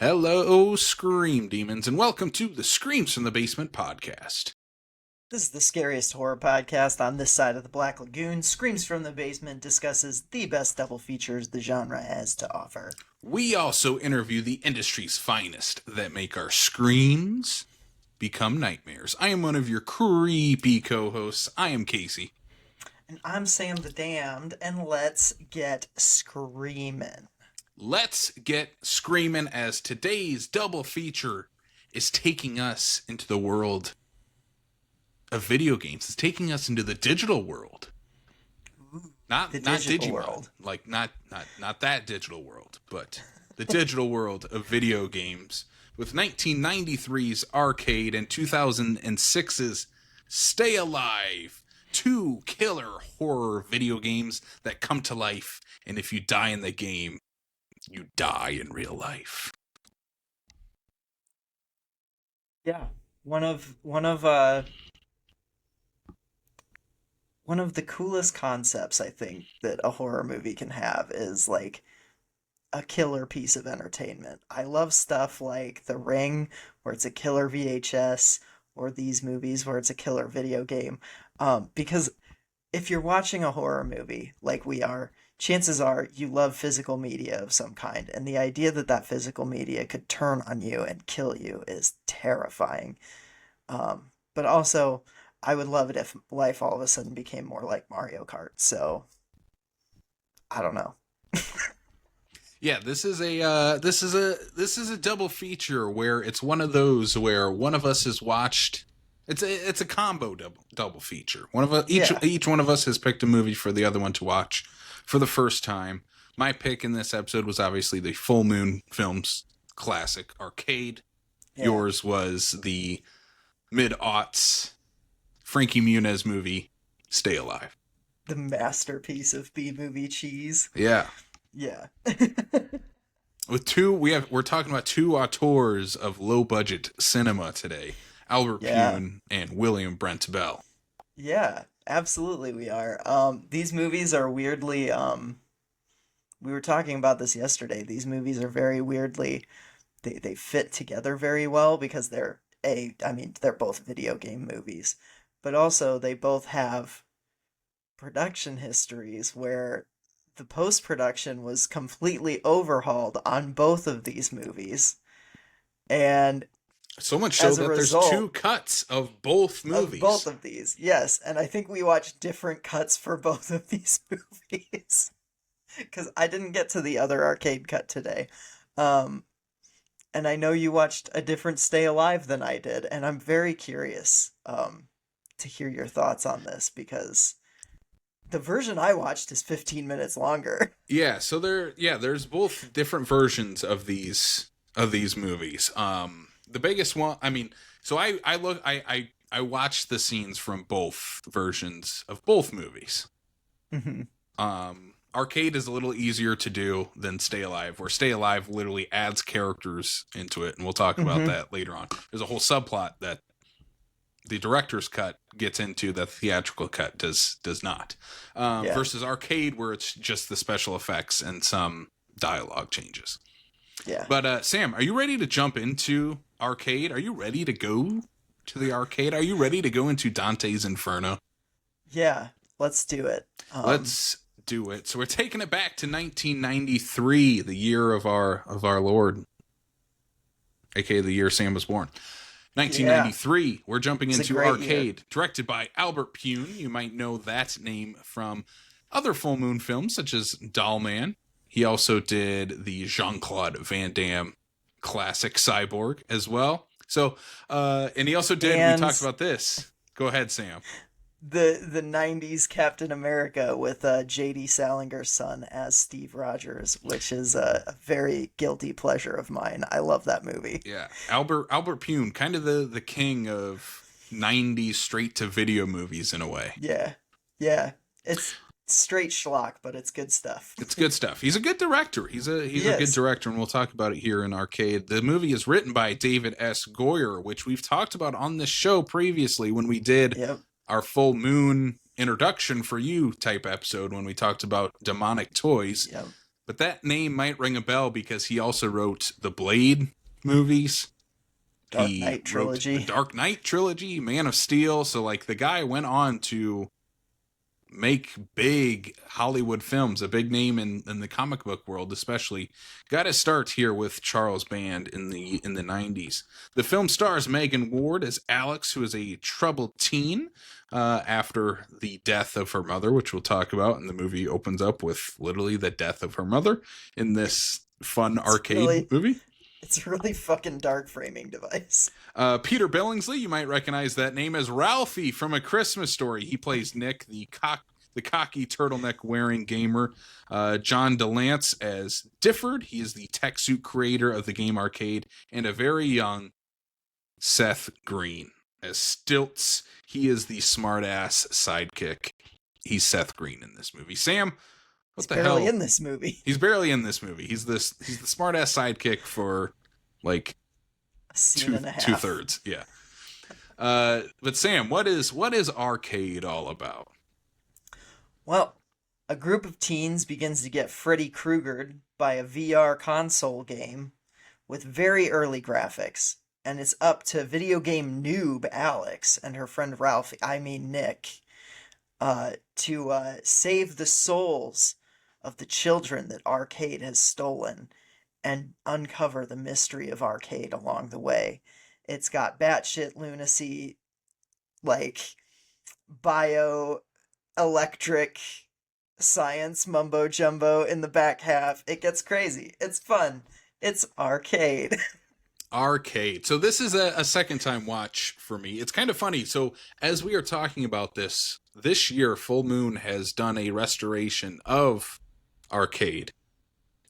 Hello, Scream Demons, and welcome to the Screams from the Basement podcast. This is the scariest horror podcast on this side of the Black Lagoon. Screams from the Basement discusses the best double features the genre has to offer. We also interview the industry's finest that make our screams become nightmares. I am one of your creepy co-hosts. I am Casey. And I'm Sam the Damned, and let's get screamin'. Let's get screaming as today's double feature is taking us into the world of video games. It's taking us into the digital world. Not Digimon, world. like not that digital world, but the digital world of video games with 1993's Arcade and 2006's Stay Alive. Two killer horror video games that come to life, and if you die in the game, you die in real life. Yeah, one of the coolest concepts I think that a horror movie can have is like a killer piece of entertainment. I love stuff like The Ring, where it's a killer VHS, or these movies where it's a killer video game. Because if you're watching a horror movie like we are, chances are you love physical media of some kind, and the idea that that physical media could turn on you and kill you is terrifying. But also, I would love it if life all of a sudden became more like Mario Kart. So, I don't know. Yeah, this is a double feature where it's one of those where one of us has watched. It's a combo double feature. Each one of us has picked a movie for the other one to watch for the first time. My pick in this episode was obviously the Full Moon Films classic Arcade. Yeah. Yours was the mid-aughts Frankie Muniz movie Stay Alive. The masterpiece of B-movie cheese. Yeah. Yeah. We're talking about two auteurs of low-budget cinema today. Albert Pune and William Brent Bell. Yeah, absolutely we are. These movies are weirdly, we were talking about this yesterday. These movies are very weirdly, they fit together very well because they're both video game movies, but also they both have production histories where the post-production was completely overhauled on both of these movies. And so much so that there's two cuts of both movies. Of both of these, yes. And I think we watched different cuts for both of these movies. Because I didn't get to the other arcade cut today. And I know you watched a different Stay Alive than I did. And I'm very curious to hear your thoughts on this. Because the version I watched is 15 minutes longer. Yeah, so there's both different versions of these movies. The biggest one, so I watched the scenes from both versions of both movies. Mm-hmm. Arcade is a little easier to do than Stay Alive, where Stay Alive literally adds characters into it, and we'll talk about that later on. There's a whole subplot that the director's cut gets into that the theatrical cut does not. Versus Arcade, where it's just the special effects and some dialogue changes. Yeah. But Sam, are you ready to jump into Arcade? Are you ready to go to the arcade? Are you ready to go into Dante's Inferno? Yeah, let's do it. Let's do it. So we're taking it back to 1993, the year of our Lord, aka the year Sam was born. 1993. Yeah. We're jumping into Arcade, year. Directed by Albert Pune. You might know that name from other Full Moon films such as Doll Man. He also did the Jean-Claude Van Damme classic Cyborg as well. So, and he also did, we talked about this. Go ahead, Sam. The 90s Captain America with J.D. Salinger's son as Steve Rogers, which is a very guilty pleasure of mine. I love that movie. Yeah. Albert Pune, kind of the king of 90s straight-to-video movies in a way. Yeah. Yeah. It's straight schlock, but it's good stuff. It's good stuff. He's a good director. He's a good director, and we'll talk about it here in Arcade. The movie is written by David S. Goyer, which we've talked about on this show previously when we did our Full Moon introduction for you type episode when we talked about demonic toys. Yep. but that name might ring a bell because he also wrote the Blade movies. Dark He Knight wrote the trilogy. Dark Knight trilogy, Man of Steel. So, like, the guy went on to make big Hollywood films, a big name in the comic book world, especially. Got to start here with Charles Band in the 90s. The film stars Megan Ward as Alex, who is a troubled teen after the death of her mother, which we'll talk about. And the movie opens up with literally the death of her mother in this fun arcade movie. It's a really fucking dark framing device. Peter Billingsley, you might recognize that name as Ralphie from A Christmas Story. He plays Nick, the cocky turtleneck-wearing gamer. John DeLance as Difford. He is the tech suit creator of the game arcade. And a very young Seth Green as Stilts. He is the smart-ass sidekick. He's Seth Green in this movie. Sam, what the hell? He's barely in this movie. He's barely in this movie. He's the smart-ass sidekick for, like, A scene and a half. 2/3, yeah. But Sam, what is arcade all about? Well, a group of teens begins to get Freddy Kruegered by a VR console game with very early graphics, and it's up to video game noob Alex and her friend Ralphie, Nick, to save the souls of the children that arcade has stolen and uncover the mystery of arcade along the way. It's got batshit lunacy, like bio-electric science mumbo jumbo in the back half. It gets crazy. It's fun. It's arcade. Arcade. So this is a second time watch for me. It's kind of funny. So as we are talking about this year, Full Moon has done a restoration of Arcade,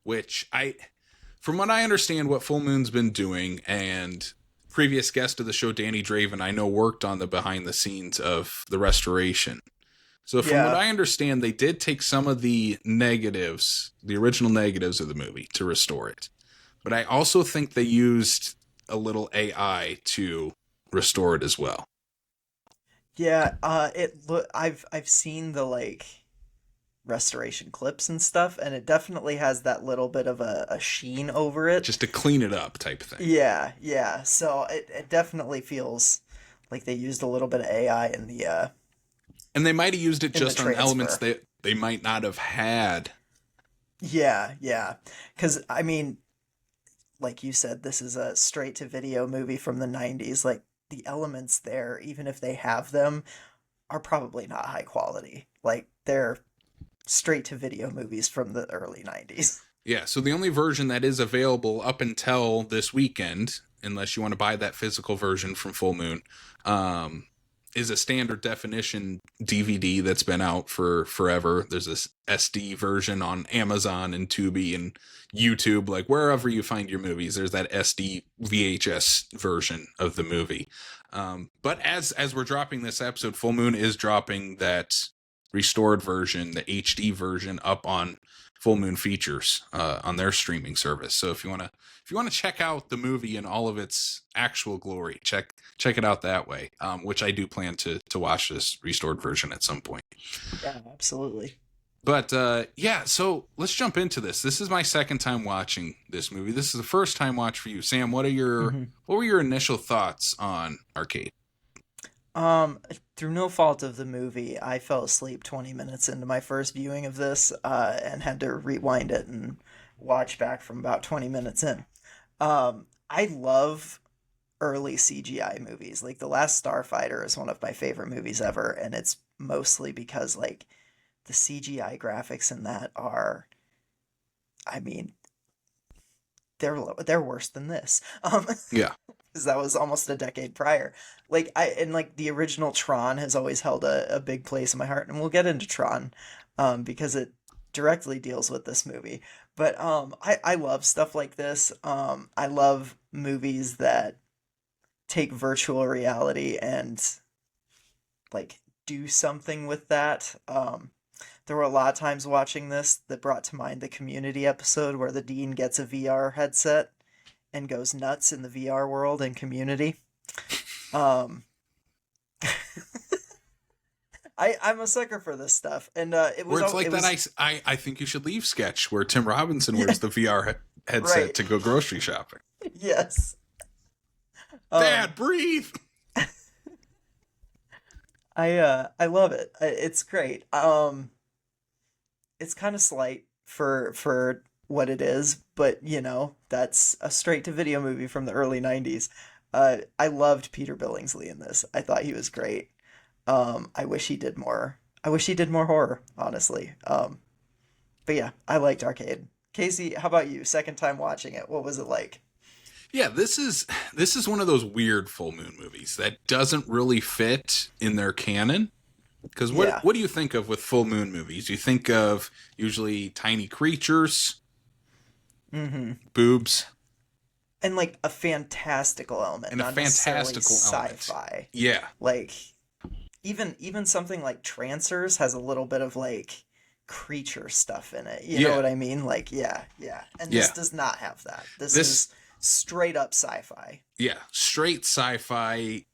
which from what I understand, what Full Moon's been doing, and previous guest of the show, Danny Draven, I know worked on the behind the scenes of the restoration. So from what I understand, they did take some of the negatives, the original negatives of the movie, to restore it. But I also think they used a little AI to restore it as well. Yeah, I've seen the restoration clips and stuff, and it definitely has that little bit of a sheen over it. Just to clean it up type thing. Yeah. So it definitely feels like they used a little bit of AI in the and they might have used it just on elements transfer. that they might not have had. Yeah. Because, like you said, this is a straight-to-video movie from the 90s. Like, the elements there, even if they have them, are probably not high quality. Like, they're straight-to-video movies from the early 90s. Yeah, so the only version that is available up until this weekend, unless you want to buy that physical version from Full Moon, is a standard definition DVD that's been out for forever. There's this SD version on Amazon and Tubi and YouTube, like wherever you find your movies, there's that SD VHS version of the movie. But as we're dropping this episode, Full Moon is dropping that restored version, the HD version, up on Full Moon Features on their streaming service. So if you want to check out the movie in all of its actual glory, check it out that way. Which I do plan to watch this restored version at some point. Yeah, absolutely. But yeah, so let's jump into this. This is my second time watching this movie. This is the first time watch for you, Sam. What were your initial thoughts on Arcade? Through no fault of the movie, I fell asleep 20 minutes into my first viewing of this, and had to rewind it and watch back from about 20 minutes in. I love early CGI movies. Like, The Last Starfighter is one of my favorite movies ever, and it's mostly because, like, the CGI graphics in that are, they're worse than this. Yeah. Because that was almost a decade prior. The original Tron has always held a big place in my heart, and we'll get into Tron, because it directly deals with this movie. But I love stuff like this. I love movies that take virtual reality and do something with that. There were a lot of times watching this that brought to mind the Community episode where the dean gets a VR headset and goes nuts in the VR world and Community. I I'm a sucker for this stuff, and it Where was it's like it that was I think you should leave sketch where Tim Robinson yeah, wears the VR headset right. to go grocery shopping. Yes. Um, Dad, breathe. I love it. It's great. It's kind of slight for what it is, but that's a straight to video movie from the early 90s. I loved Peter Billingsley in this. I thought he was great. I wish he did more. I wish he did more horror, honestly. But yeah, I liked Arcade. Casey, how about you? Second time watching it, what was it like? Yeah, this is one of those weird full moon movies that doesn't really fit in their canon. Because what Yeah. what do you think of with full moon movies? You think of usually tiny creatures, Mm-hmm. boobs, And like a fantastical element, and a not necessarily fantastical element. sci-fi. Yeah, Like even something like Trancers has a little bit of like creature stuff in it. You know yeah, what I mean? Like yeah, yeah. And this yeah. does not have that. This This is straight up sci-fi. Yeah, straight sci-fi.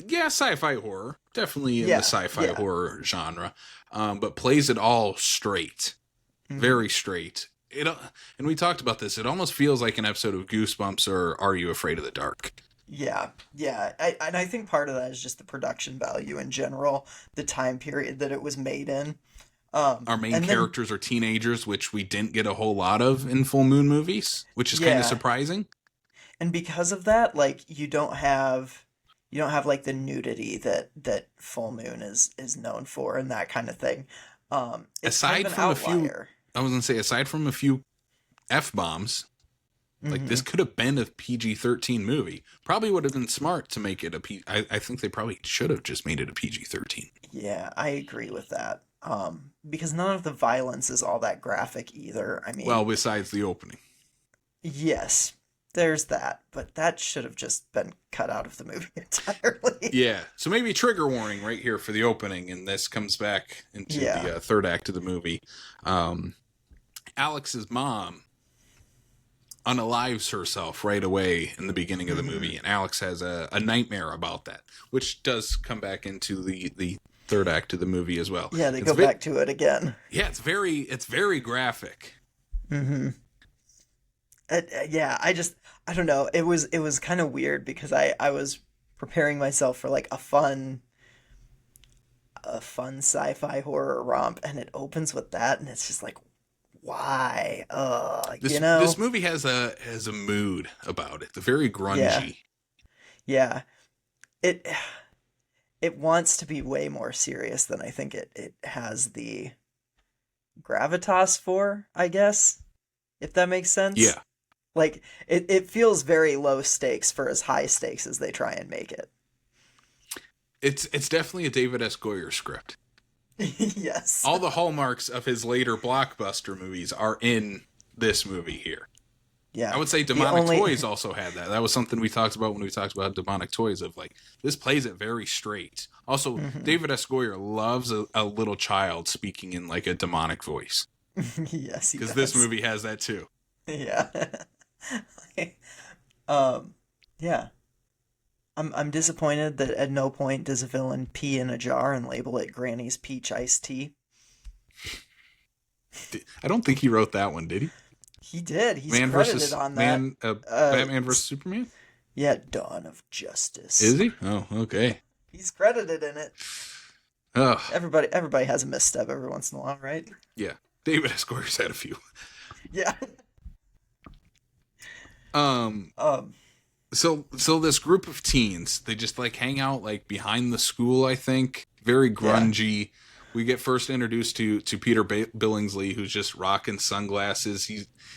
Yeah, sci-fi horror, definitely in the Yeah, sci-fi yeah. horror genre, but plays it all straight, Hmm. very straight. And we talked about this. It almost feels like an episode of Goosebumps or Are You Afraid of the Dark? Yeah, yeah. And I think part of that is just the production value in general, the time period that it was made in. Our main And then characters are teenagers, which we didn't get a whole lot of in full moon movies, which is kind of yeah, surprising. and because of that, like you don't have like the nudity that Full Moon is known for and that kind of thing. It's kind Aside of an from a few, outlier. I was gonna say, aside from a few f bombs, like Hmm. this could have been a PG-13 movie. Probably would have been smart to make it a P. I think they probably should have just made it a PG-13. Yeah, I agree with that. Because none of the violence is all that graphic either. I Well, mean, besides the opening. yes, there's that, but that should have just been cut out of the movie entirely. Yeah. So maybe trigger warning right here for the opening, and this comes back into Yeah. the third act of the movie. Um, Alex's mom unalives herself right away in the beginning of the Hmm. movie, and Alex has a nightmare about that, which does come back into the third act of the movie as well. Yeah, they It's go back to it again. yeah, it's very graphic. Hmm. Yeah, I don't know. It was kind of weird because I was preparing myself for like a fun sci-fi horror romp, and it opens with that, and it's just like, why? This movie has a mood about it. It's very Yeah, grungy. yeah. It it wants to be way more serious than I think it has the gravitas for, I guess, if that makes sense. Yeah. Like it feels very low stakes for as high stakes as they try and make it. It's definitely a David S. Goyer script. Yes. All the hallmarks of his later blockbuster movies are in this movie here. I Yeah. would say The Demonic only Toys also had that. That was something we talked about when we talked about Demonic Toys, of like, this plays it very straight. Also, Mhm. David S. Goyer loves a little child speaking in like a demonic voice, Yes, he because this does. movie has that too. Yeah. um yeah. I'm disappointed that at no point does a villain pee in a jar and label it Granny's peach iced tea. I don't think he wrote that one, did he? He did. He's Man credited versus on that. Man, Uh Batman versus Superman. yeah, Dawn of Justice. Is he? Oh, okay. He's credited in it. Oh, Everybody has a misstep every once in a while, right? yeah. David S. Goyer's had a few. Yeah. Um, Um so this group of teens, they just like hang out like behind the school, I think. Very yeah. grungy. We get first introduced to Peter Billingsley, who's just rocking sunglasses.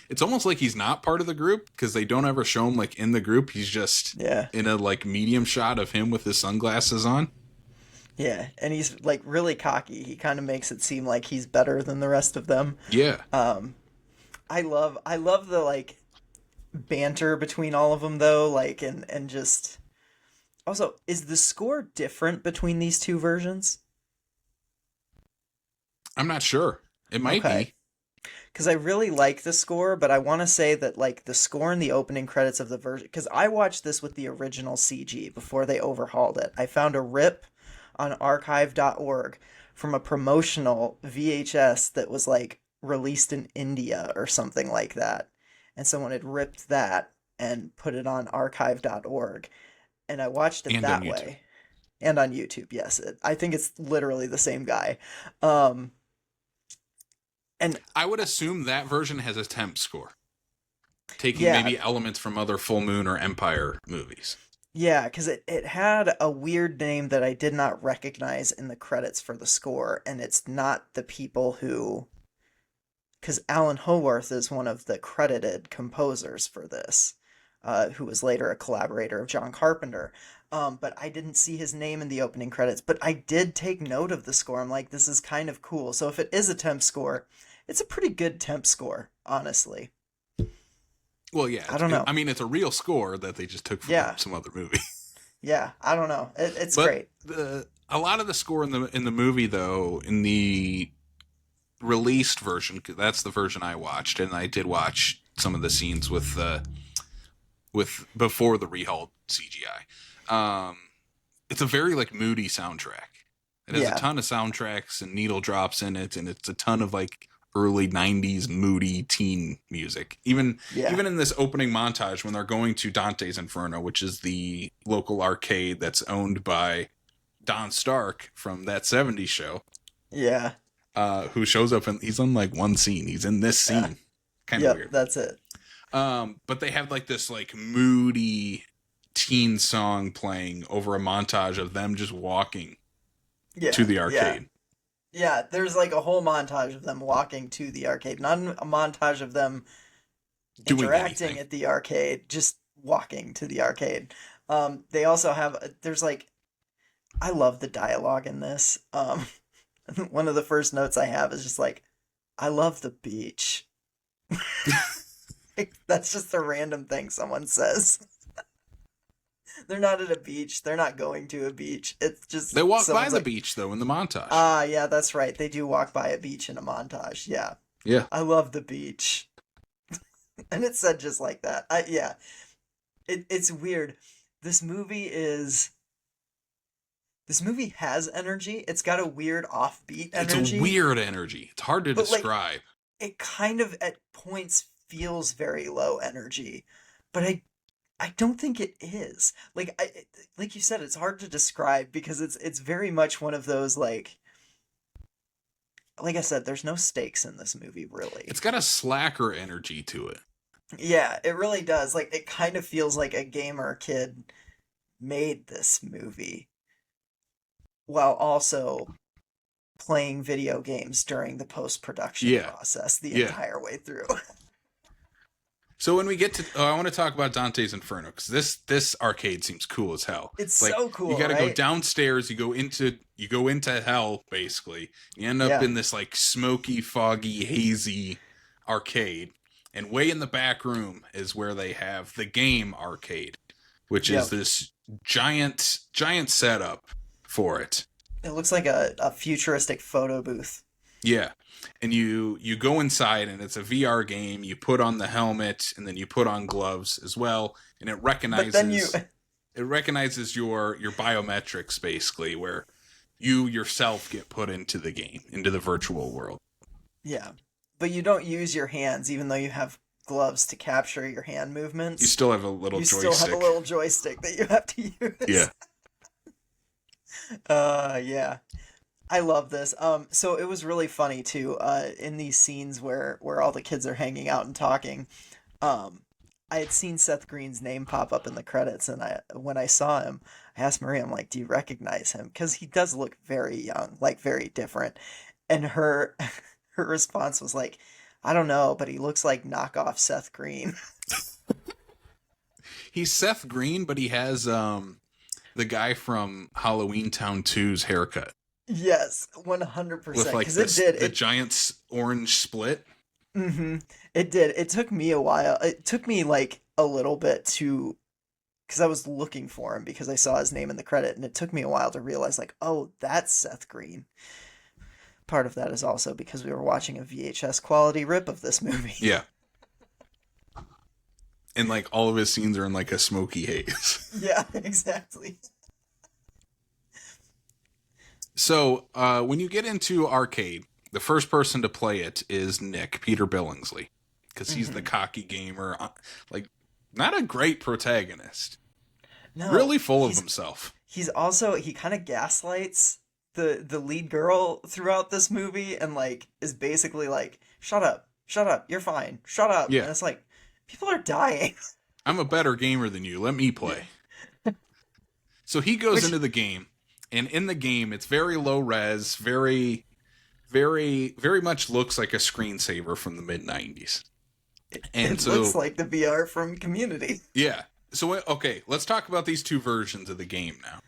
It's almost like he's not part of the group, because they don't ever show him like in the group. He's just Yeah. in a like medium shot of him with his sunglasses on. Yeah, and he's like really cocky. He kind of makes it seem like he's better than the rest of them. Yeah. Um I love the like banter between all of them though, like and just also, is the score different between these two versions? I'm not sure. It might Okay. be. Because I really like the score, but I want to say that like the score in the opening credits of the version, because I watched this with the original CG before they overhauled it. I found a rip on archive.org from a promotional VHS that was like released in India or something like that. And someone had ripped that and put it on archive.org. And I watched it And on that YouTube. way. And on YouTube, yes. I think it's literally the same guy. Um, and I would assume that version has a temp score, taking yeah, maybe elements from other Full Moon or Empire movies. yeah, because it had a weird name that I did not recognize in the credits for the score. And it's not the people who. Because Alan Howarth is one of the credited composers for this, who was later a collaborator of John Carpenter. But I didn't see his name in the opening credits. But I did take note of the score. I'm like, this is kind of cool. So if it is a temp score, it's a pretty good temp score, honestly. Well, yeah. I don't know. I mean, it's a real score that they just took from Yeah, some other movie. yeah, I don't know. It's But great. a lot of the score in the movie, though, in the released version, 'cause that's the version I watched, and I did watch some of the scenes with before the rehauled CGI. It's a very like moody soundtrack. It has a Yeah, ton of soundtracks and needle drops in it, and it's a ton of like early '90s moody teen music. yeah, Even in this opening montage when they're going to Dante's Inferno, which is the local arcade that's owned by Don Stark from That '70s Show, yeah, who shows up and he's on like one scene. He's in this yeah. scene. Kind of Yep, weird. that's it. But they have like this like moody teen song playing over a montage of them just walking to Yeah, the yeah. arcade. Yeah, there's like a whole montage of them walking to the arcade, not a montage of them Doing interacting anything. at the arcade, just walking to the arcade. They also have there's like I love the dialogue in this. One of the first notes I have is just like I love the beach. Like, that's just a random thing someone says. They're not at a beach. They're not going to a beach. It's just They walk by someone's the like, beach though in the montage. ah, yeah, that's right. They do walk by a beach in a montage. Yeah, Yeah. I love the beach, and it's said just like that. Yeah, it's weird. This movie is this movie has energy. It's got a weird offbeat It's a energy, weird energy. It's hard to but like describe. it kind of at points feels very low energy. But I don't think it is. Like you said, it's hard to describe because it's very much one of those like I said, there's no stakes in this movie really. It's got a slacker energy to it. Yeah, it really does. Like it kind of feels like a gamer kid made this movie while also playing video games during the post-production Yeah. process the Yeah. entire way through. So when we get to, I want to talk about Dante's Inferno because this arcade seems cool as hell. It's Like so you cool, got to go right? downstairs. You go into hell basically. You end up Yeah. in this like smoky, foggy, hazy arcade, and way in the back room is where they have the game arcade, which is Yep. this giant setup for it. It looks like a futuristic photo booth. Yeah. And you go inside and it's a VR game. You put on the helmet and then you put on gloves as well, and it But then you recognizes your biometrics basically, where you yourself get put into the game, into the virtual world. yeah. But you don't use your hands even though you have gloves to capture your hand You movements. still have a little You joystick. still have a little joystick that you have to use. Yeah. Yeah. I love this. So it was really funny too. In these scenes where all the kids are hanging out and talking, I had seen Seth Green's name pop up in the credits, and when I saw him, I asked Maria, I'm like, "Do you recognize him?" Because he does look very young, like very different. And her her response was like, "I don't know, but he looks like knockoff Seth Green." He's Seth Green, but he has the guy from Halloween Town 2's haircut Yes, with 100%. like Because this the it giant orange split. hmm It did. It took me a while. It took me like a little bit to, because I was looking for him because I saw his name in the credit, and it took me a while to realize like, oh, that's Seth Green. Part of that is also because we were watching a VHS quality rip of this movie. Yeah. And like all of his scenes are in like a smoky haze. Yeah, exactly. So when you get into arcade, the first person to play it is Nick, Peter Billingsley, because he's the cocky gamer, like not a great protagonist, No, really full of himself. he's also he kind of gaslights the lead girl throughout this movie and like is basically like, shut up, you're fine, shut up. Yeah. And it's like, people are dying. I'm a better gamer than you. Let me play. So he goes Which- into the game, and in the game, it's very low res, very, very, very much looks like a screensaver from the mid 90s. And It so looks like the VR from Community. yeah. So okay, let's talk about these two versions of the game now.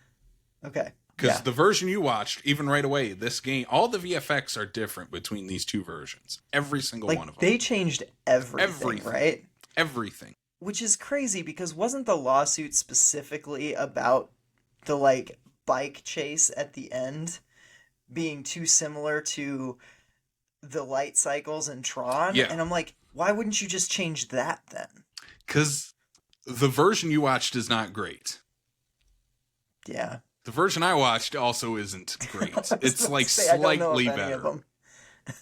Okay. Because Yeah. the version you watched, even right away, this game, all the VFX are different between these two versions. Every single Like, one of them. they changed everything, right? Everything. Which is crazy because wasn't the lawsuit specifically about the like bike chase at the end being too similar to the light cycles in Tron? Yeah. And I'm like, why wouldn't you just change that then? Because the version you watched is not great. Yeah. The version I watched also isn't great. I was It's about like to say, I don't know slightly of any of better.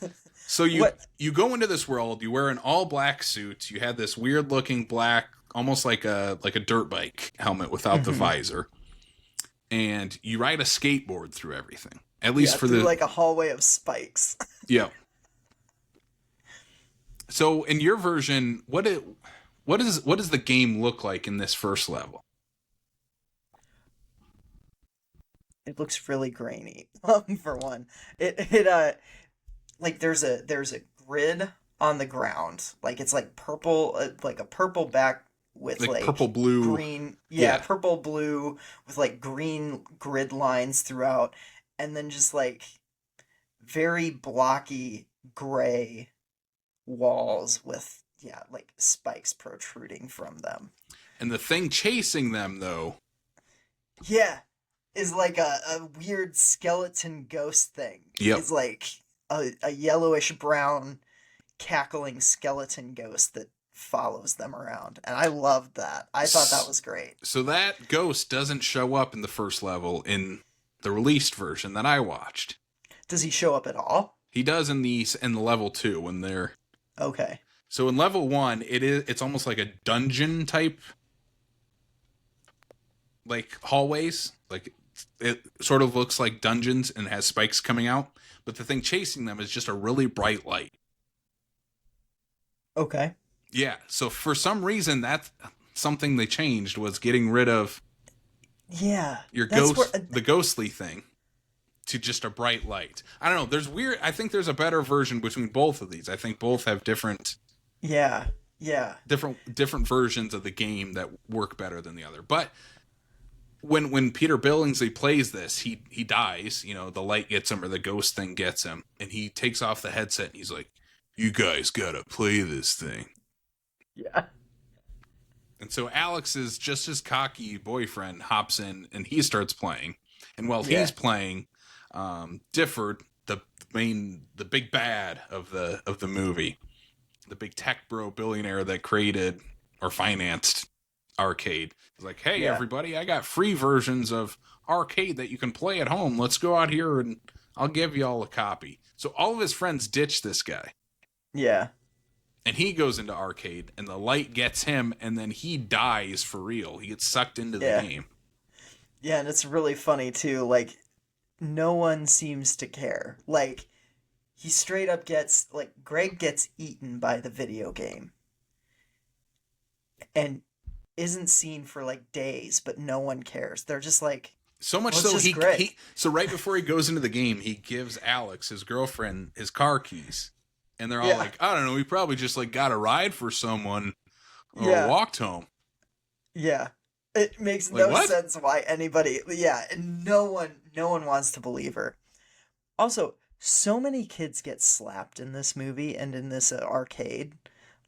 them. So you go into this world, you wear an all black suit, you had this weird looking black, almost like a dirt bike helmet without the visor, and you ride a skateboard through everything. At least for through the like a hallway of spikes. yeah. So in your version, what does the game look like in this first level? It looks really grainy. For one, it like there's a grid on the ground, like it's like purple, like a purple back with like purple blue green, yeah. purple blue with like green grid lines throughout, and then just like very blocky gray walls with like spikes protruding from them. And the thing chasing them though, Is like a weird skeleton ghost thing. Yep. It's like a yellowish brown cackling skeleton ghost that follows them around. And I loved that. I thought that was great. so that ghost doesn't show up in the first level in the released version that I watched. Does he show up at all? He does in the level 2 when they're Okay. so in level 1 it's almost like a dungeon type like hallways, like it sort of looks like dungeons and has spikes coming out, but the thing chasing them is just a really bright light. Okay. Yeah, so for some reason that's something they changed was getting rid of Yeah. your that's ghost where- the ghostly thing to just a bright light. I don't know, I think there's a better version between both of these. I think both have different Yeah. different versions of the game that work better than the other. But when Peter Billingsley plays this, he dies. You know, the light gets him or the ghost thing gets him, and he takes off the headset and he's like, "You guys gotta play this thing." Yeah. And so Alex's just his cocky boyfriend hops in and he starts playing. And while he's playing, Difford, the big bad of the movie, the big tech bro billionaire that created or financed arcade, is like, "Hey everybody, I got free versions of arcade that you can play at home. Let's go out here and I'll give you all a copy." So all of his friends ditch this guy. Yeah. And he goes into arcade, and the light gets him, and then he dies for real. He gets sucked into the game. Yeah, and it's really funny, too. Like, no one seems to care. Like, he straight up gets, like, Greg gets eaten by the video game. And isn't seen for, like, days, but no one cares. They're just like... So much so, so right before he goes into the game, he gives Alex, his girlfriend, his car keys. And they're all like, "I don't know, we probably just like got a ride for someone or walked home." Yeah. It makes Like, no what? sense why anybody... Yeah, and no one wants to believe her. Also, so many kids get slapped in this movie and in this arcade.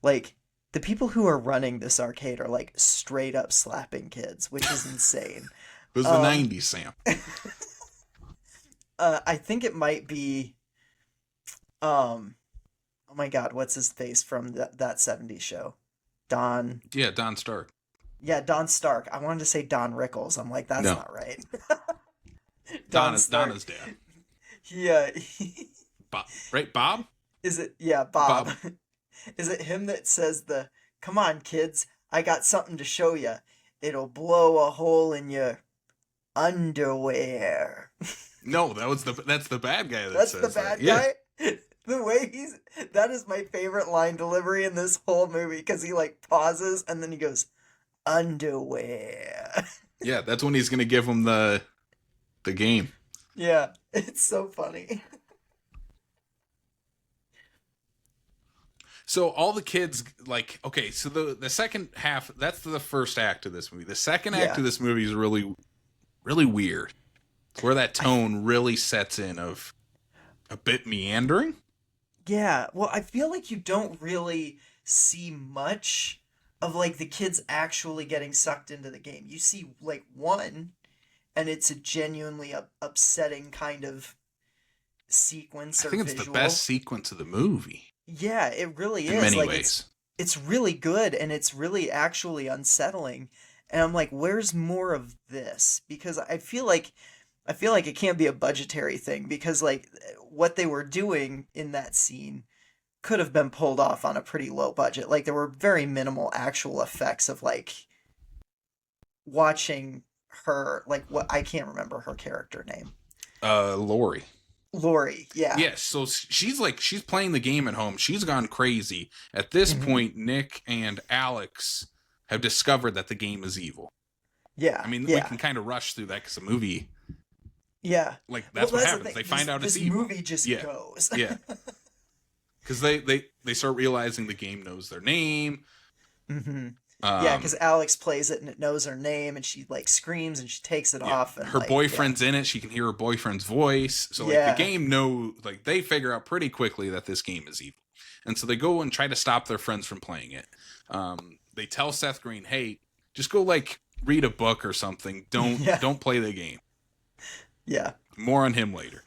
Like, the people who are running this arcade are like straight up slapping kids, which is insane. It was the 90s, Sam. I think it might be... Oh my god, what's his face from that 70s show? Don... Yeah, Don Stark. Yeah, Don Stark. I wanted to say Don Rickles. I'm like, that's No. not right. Donna's dad. he Bob, right? Bob? is it yeah, Bob. Bob. Is it him that says the "Come on, kids, I got something to show you. It'll blow a hole in your underwear." No, that's the bad guy that That's the says that. bad Yeah. guy. The way that is my favorite line delivery in this whole movie because he like pauses and then he goes underwear. Yeah, that's when he's gonna give him the game. Yeah, it's so funny. So all the kids like okay, so the second half that's the first act of this movie. The second act Yeah. of this movie is really weird. It's where that tone really sets in of a bit meandering. Yeah, well, I feel like you don't really see much of like the kids actually getting sucked into the game. You see like one, and it's a genuinely upsetting kind of sequence I or think it's the visual. best sequence of the movie Yeah, it really in is. many Like ways. it's really good and it's really actually unsettling. And I'm like, where's more of this? Because I feel like it can't be a budgetary thing because like what they were doing in that scene could have been pulled off on a pretty low budget. Like there were very minimal actual effects of like watching her like what I can't remember her character name. Lori. Lori, yeah. Yes, so she's playing the game at home. She's gone crazy. At this Mhm. point, Nick and Alex have discovered that the game is evil. Yeah. I mean, we yeah. can kind of rush through that because the movie, Yeah. like, that's Well, what that's the happens. thing. They find out this it's evil. movie just Yeah. goes. Yeah. Because they start realizing the game knows their name. hmm Yeah, Um, because Alex plays it and it knows her name, and she like screams and she takes it yeah. off. And Her like, boyfriend's in it. She can hear her boyfriend's voice. So, like, Yeah. the game like, they figure out pretty quickly that this game is evil. And so they go and try to stop their friends from playing it. They tell Seth Green, hey, just go, like, read a book or something. Don't play the game. Yeah, More on him later.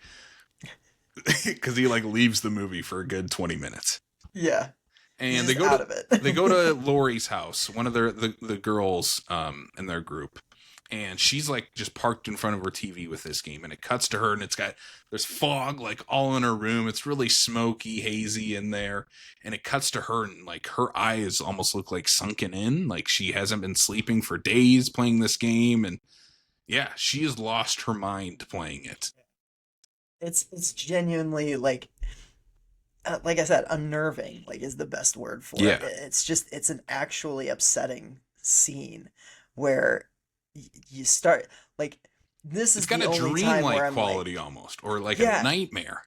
Because he, like, leaves the movie for a good 20 minutes. yeah. And He's they just go out to of it. they go to Lori's house, one of the girls in their group, and she's like just parked in front of her TV with this game, and it cuts to her, and there's fog like all in her room. It's really smoky, hazy in there, and it cuts to her, and like her eyes almost look like sunken in, like she hasn't been sleeping for days playing this game, and yeah, she has lost her mind playing it. It's genuinely like I said, unnerving. Like is the best word for Yeah. it. It's an actually upsetting scene where you start like this It's is got the a only time where dreamlike I'm like, quality almost, or like Yeah. a nightmare.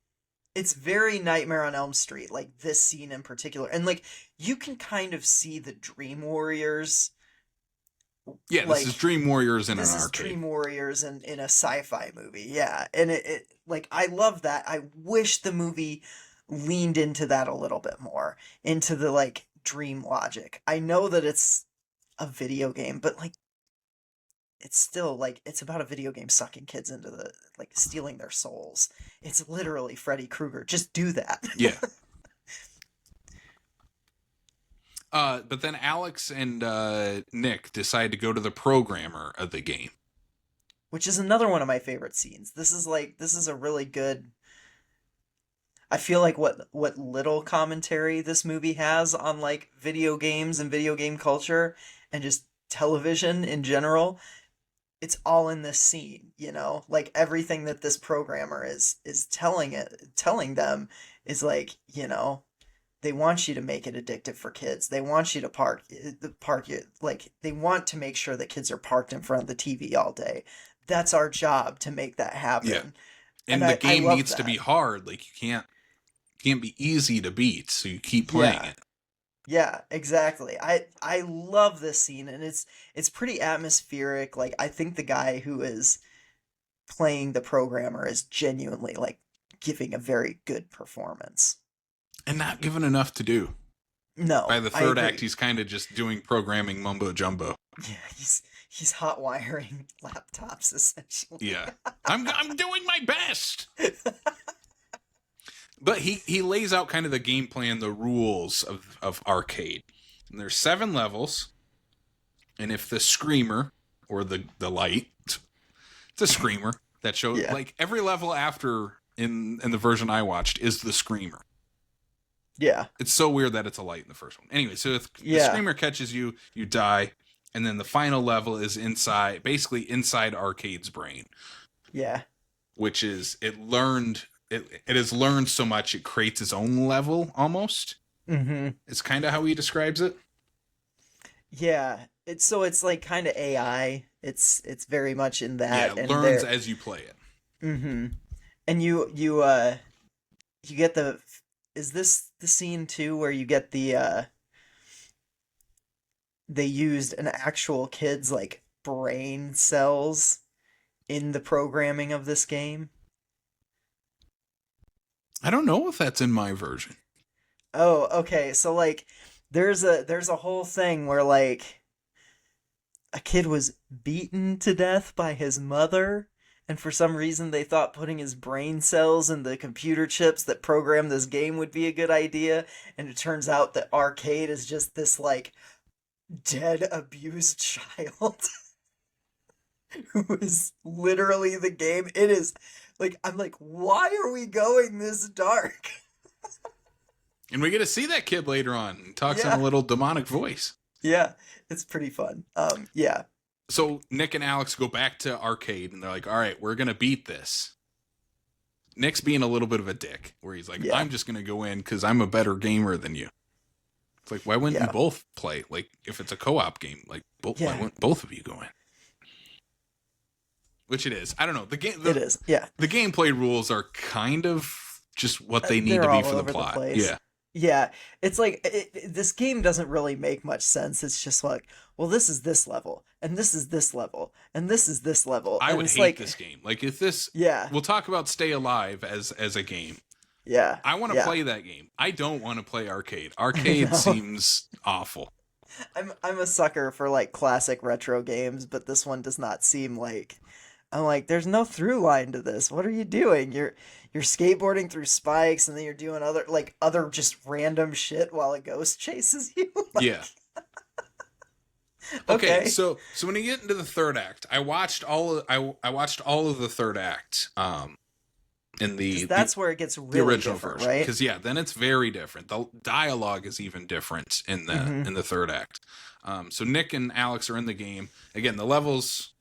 it's very Nightmare on Elm Street, like this scene in particular. And like you can kind of see the Dream Warriors. Yeah, this Like is Dream Warriors in an this is arcade. Dream Warriors in a sci-fi movie. Yeah. And it like I love that. I wish the movie leaned into that a little bit more, into the like dream logic. I know that it's a video game, but like it's still like it's about a video game sucking kids into the like stealing their souls. It's literally Freddy Krueger. Just do that. Yeah. But then Alex and Nick decide to go to the programmer of the game. Which is another one of my favorite scenes. This is a really good. I feel like what little commentary this movie has on like video games and video game culture and just television in general, it's all in this scene, you know? Like everything that this programmer is telling them is like, you know, they want you to make it addictive for kids. They want you to park it like they want to make sure that kids are parked in front of the TV all day. That's our job to make that happen. Yeah. And And the I game love needs to that. be hard. Like you can't be easy to beat, so you keep playing Yeah. it. Yeah, exactly. I love this scene and it's pretty atmospheric. Like I think the guy who is playing the programmer is genuinely like giving a very good performance. And not given enough to do. No, By the I third agree. act, he's kind of just doing programming mumbo jumbo. Yeah, he's hot wiring laptops essentially. Yeah. I'm doing my best. But he lays out kind of the game plan, the rules of arcade. And there's 7 levels. And if the screamer or the light, it's a screamer that shows Yeah. like every level after in the version I watched is the screamer. Yeah. It's so weird that it's a light in the first one. Anyway, so if the screamer catches you, you die, and then the final level is basically inside Arcade's brain. Yeah. Which is it has learned so much it creates its own level almost. Mm-hmm. It's kind of how he describes it. Yeah. It's like kind of AI. It's very much in that. Yeah, it and learns as you play it. Mm-hmm. And you get the. Is this the scene too where you get the they used an actual kid's like brain cells in the programming of this game? I don't know if that's in my version. Oh, okay. So like there's a whole thing where like a kid was beaten to death by his mother, and for some reason they thought putting his brain cells in the computer chips that program this game would be a good idea, and it turns out that Arcade is just this like dead abused child who is literally the game. It is like, I'm like, why are we going this dark? And we get to see that kid later on. He talks in a little demonic voice. Yeah, it's pretty fun. Yeah. So Nick and Alex go back to Arcade, and they're like, all right, we're going to beat this. Nick's being a little bit of a dick, where he's like, I'm just going to go in because I'm a better gamer than you. It's like, why wouldn't you both play? Like, if it's a co-op game, like, why wouldn't both of you go in? Which it is. I don't know. It is, yeah. The gameplay rules are kind of just what they need to be for the plot. Yeah, it's like, this game doesn't really make much sense. It's just like, well, this is this level, and this is this level, and this is this level. I would hate this game. Like, if this... Yeah. We'll talk about Stay Alive as a game. Yeah. I want to play that game. I don't want to play Arcade. Arcade seems awful. I'm a sucker for, like, classic retro games, but this one does not seem like... I'm like, there's no through line to this. What are you doing? You're skateboarding through spikes, and then you're doing other just random shit while a ghost chases you. Like... Yeah. Okay, so when you get into the third act, I watched all of the third act. In that's where it gets really the original different, version, right? because then it's very different. The dialogue is even different in the third act. So Nick and Alex are in the game again. The levels.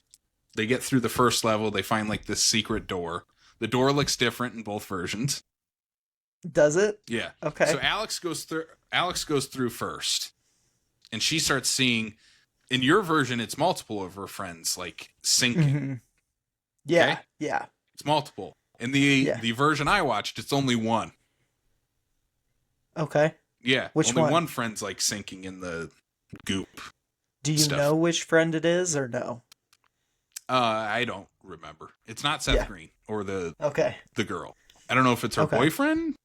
They get through the first level. They find like this secret door. The door looks different in both versions. Does it? Yeah. Okay. So Alex goes through first, and she starts seeing. In your version, it's multiple of her friends like sinking. Mm-hmm. Yeah. Okay? Yeah. It's multiple. In the version I watched, it's only one. Okay. Yeah. Which only one? One friend's like sinking in the goop. Do you know which friend it is or no? I don't remember. It's not Seth Green or the girl. I don't know if it's her boyfriend.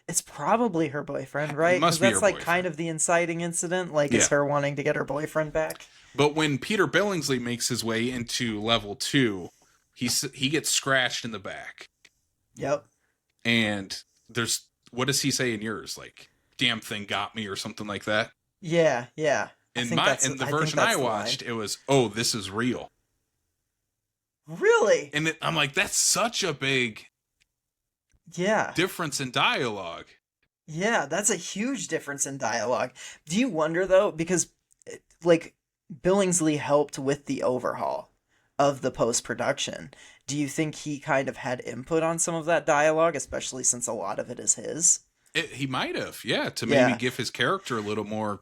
It's probably her boyfriend, right? It must be that's her like boyfriend. Kind of the inciting incident. Like, it's her wanting to get her boyfriend back. But when Peter Billingsley makes his way into level 2, he gets scratched in the back. Yep. And what does he say in yours? Like, damn thing got me or something like that? Yeah. In the version I watched, it was, oh, this is real. Really? And I'm like, that's such a big difference in dialogue. Yeah, that's a huge difference in dialogue. Do you wonder, though, because, like, Billingsley helped with the overhaul of the post-production. Do you think he kind of had input on some of that dialogue, especially since a lot of it is his? He might have, to maybe give his character a little more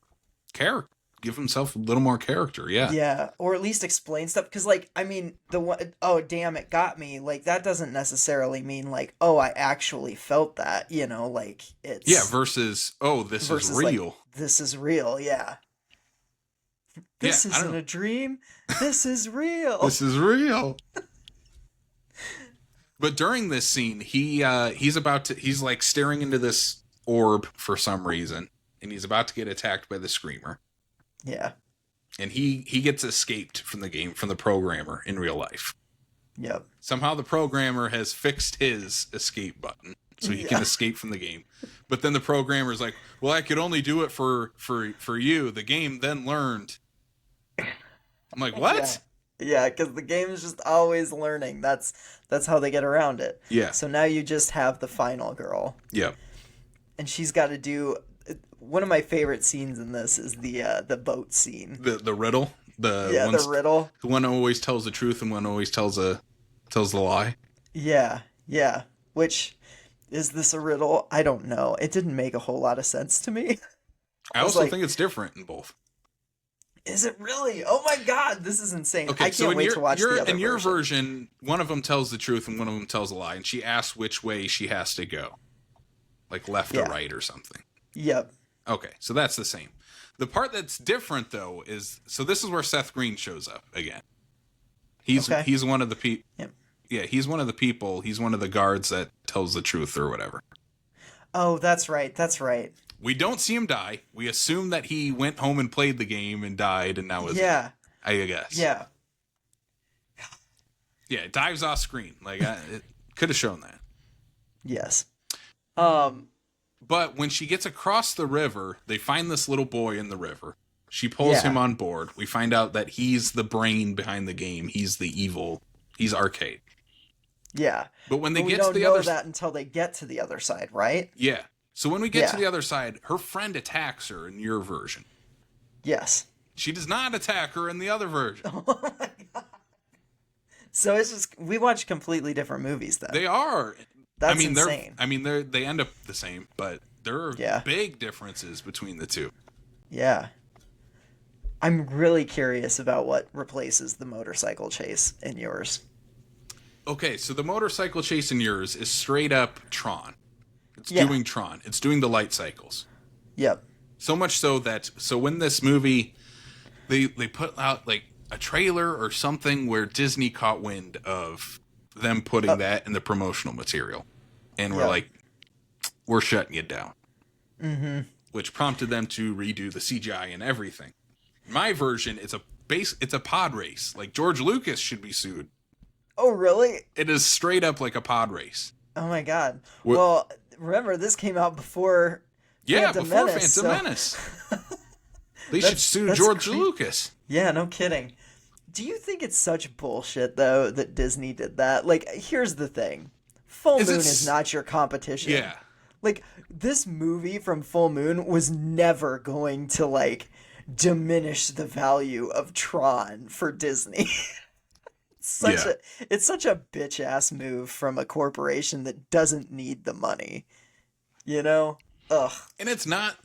character. Give himself a little more character, Yeah, or at least explain stuff. Because, like, I mean, oh, damn, it got me. Like, that doesn't necessarily mean, like, oh, I actually felt that, you know? Like, it's... Yeah, versus, oh, this is real. Like, this is real, yeah. This isn't a dream. This is real. This is real. But during this scene, he's like staring into this orb for some reason, and he's about to get attacked by the Screamer. Yeah. And he gets escaped from the game, from the programmer in real life. Yep. Somehow the programmer has fixed his escape button so he can escape from the game. But then the programmer's like, well, I could only do it for you. The game then learned. I'm like, what? Yeah, because the game is just always learning. That's how they get around it. Yeah. So now you just have the final girl, Yeah. and she's got to do. One of my favorite scenes in this is the boat scene. The riddle. Yeah, the riddle. The one always tells the truth and one always tells the lie. Yeah, yeah. Which is this a riddle? I don't know. It didn't make a whole lot of sense to me. I was also like, think it's different in both. is it really? Oh my god, this is insane. Okay, I so can't wait to watch the other in your version, one of them tells the truth and one of them tells a lie, and she asks which way she has to go, like left or right or something. Yep. Okay, so that's the same. The part that's different though is this is where Seth Green shows up again. He's one of the people. Yep. Yeah, he's one of the people. He's one of the guards that tells the truth or whatever. Oh, that's right. That's right. We don't see him die. We assume that he went home and played the game and died, and now is I guess. Yeah. Yeah, it dives off screen. Like it could have shown that. Yes. But when she gets across the river, they find this little boy in the river. She pulls him on board. We find out that he's the brain behind the game. He's the evil. He's Arcade. Yeah. But when they we get don't to the know other that until they get to the other side, right? Yeah. So when we get to the other side, her friend attacks her in your version. Yes. She does not attack her in the other version. Oh my god. So it's just we watch completely different movies then. They are. That's insane. They end up the same, but there are big differences between the two. Yeah. I'm really curious about what replaces the motorcycle chase in yours. Okay, so the motorcycle chase in yours is straight up Tron. It's doing Tron. It's doing the light cycles. Yep. So much so that when this movie they put out like a trailer or something where Disney caught wind of them putting that in the promotional material. And we're like, we're shutting you down. Mm-hmm. Which prompted them to redo the CGI and everything. My version, it's a pod race. Like George Lucas should be sued. Oh, really? It is straight up like a pod race. Oh my god. Well, remember this came out before Phantom Menace. They should sue George Lucas. Yeah, no kidding. Do you think it's such bullshit though that Disney did that? Like, here's the thing. Full Moon is not your competition. Yeah. Like, this movie from Full Moon was never going to like diminish the value of Tron for Disney. It's such a bitch ass move from a corporation that doesn't need the money. You know? Ugh. And it's not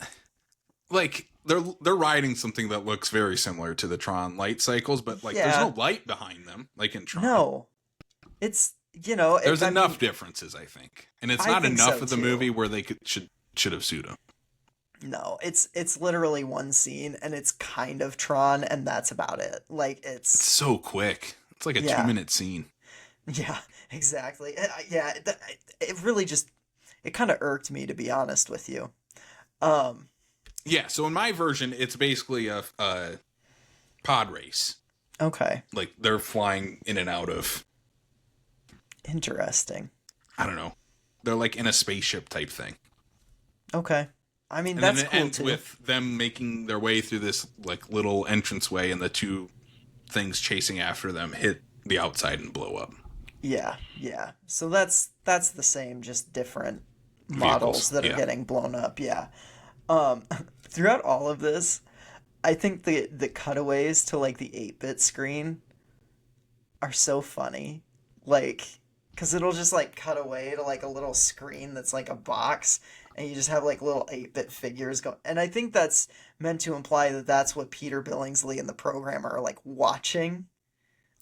like they're riding something that looks very similar to the Tron light cycles, but like there's no light behind them like in Tron. No. It's there's enough differences, I think. And it's not enough of the movie where they should have sued him. No, it's literally one scene and it's kind of Tron and that's about it. Like it's so quick. It's like a 2-minute scene. Yeah, exactly. Yeah, it really just it kind of irked me, to be honest with you. Yeah, so in my version, it's basically a pod race. Okay. Like they're flying in and out of. Interesting. I don't know. They're like in a spaceship type thing. Okay. I mean, and that's then it cool ends too. with them making their way through this like little entranceway, and the two things chasing after them hit the outside and blow up. Yeah. So that's the same, just different models that are getting blown up. Yeah. Throughout all of this, I think the cutaways to like the 8-bit screen are so funny. Like, because it'll just like cut away to like a little screen that's like a box, and you just have like little 8-bit figures go. And I think that's meant to imply that that's what Peter Billingsley and the programmer are like watching.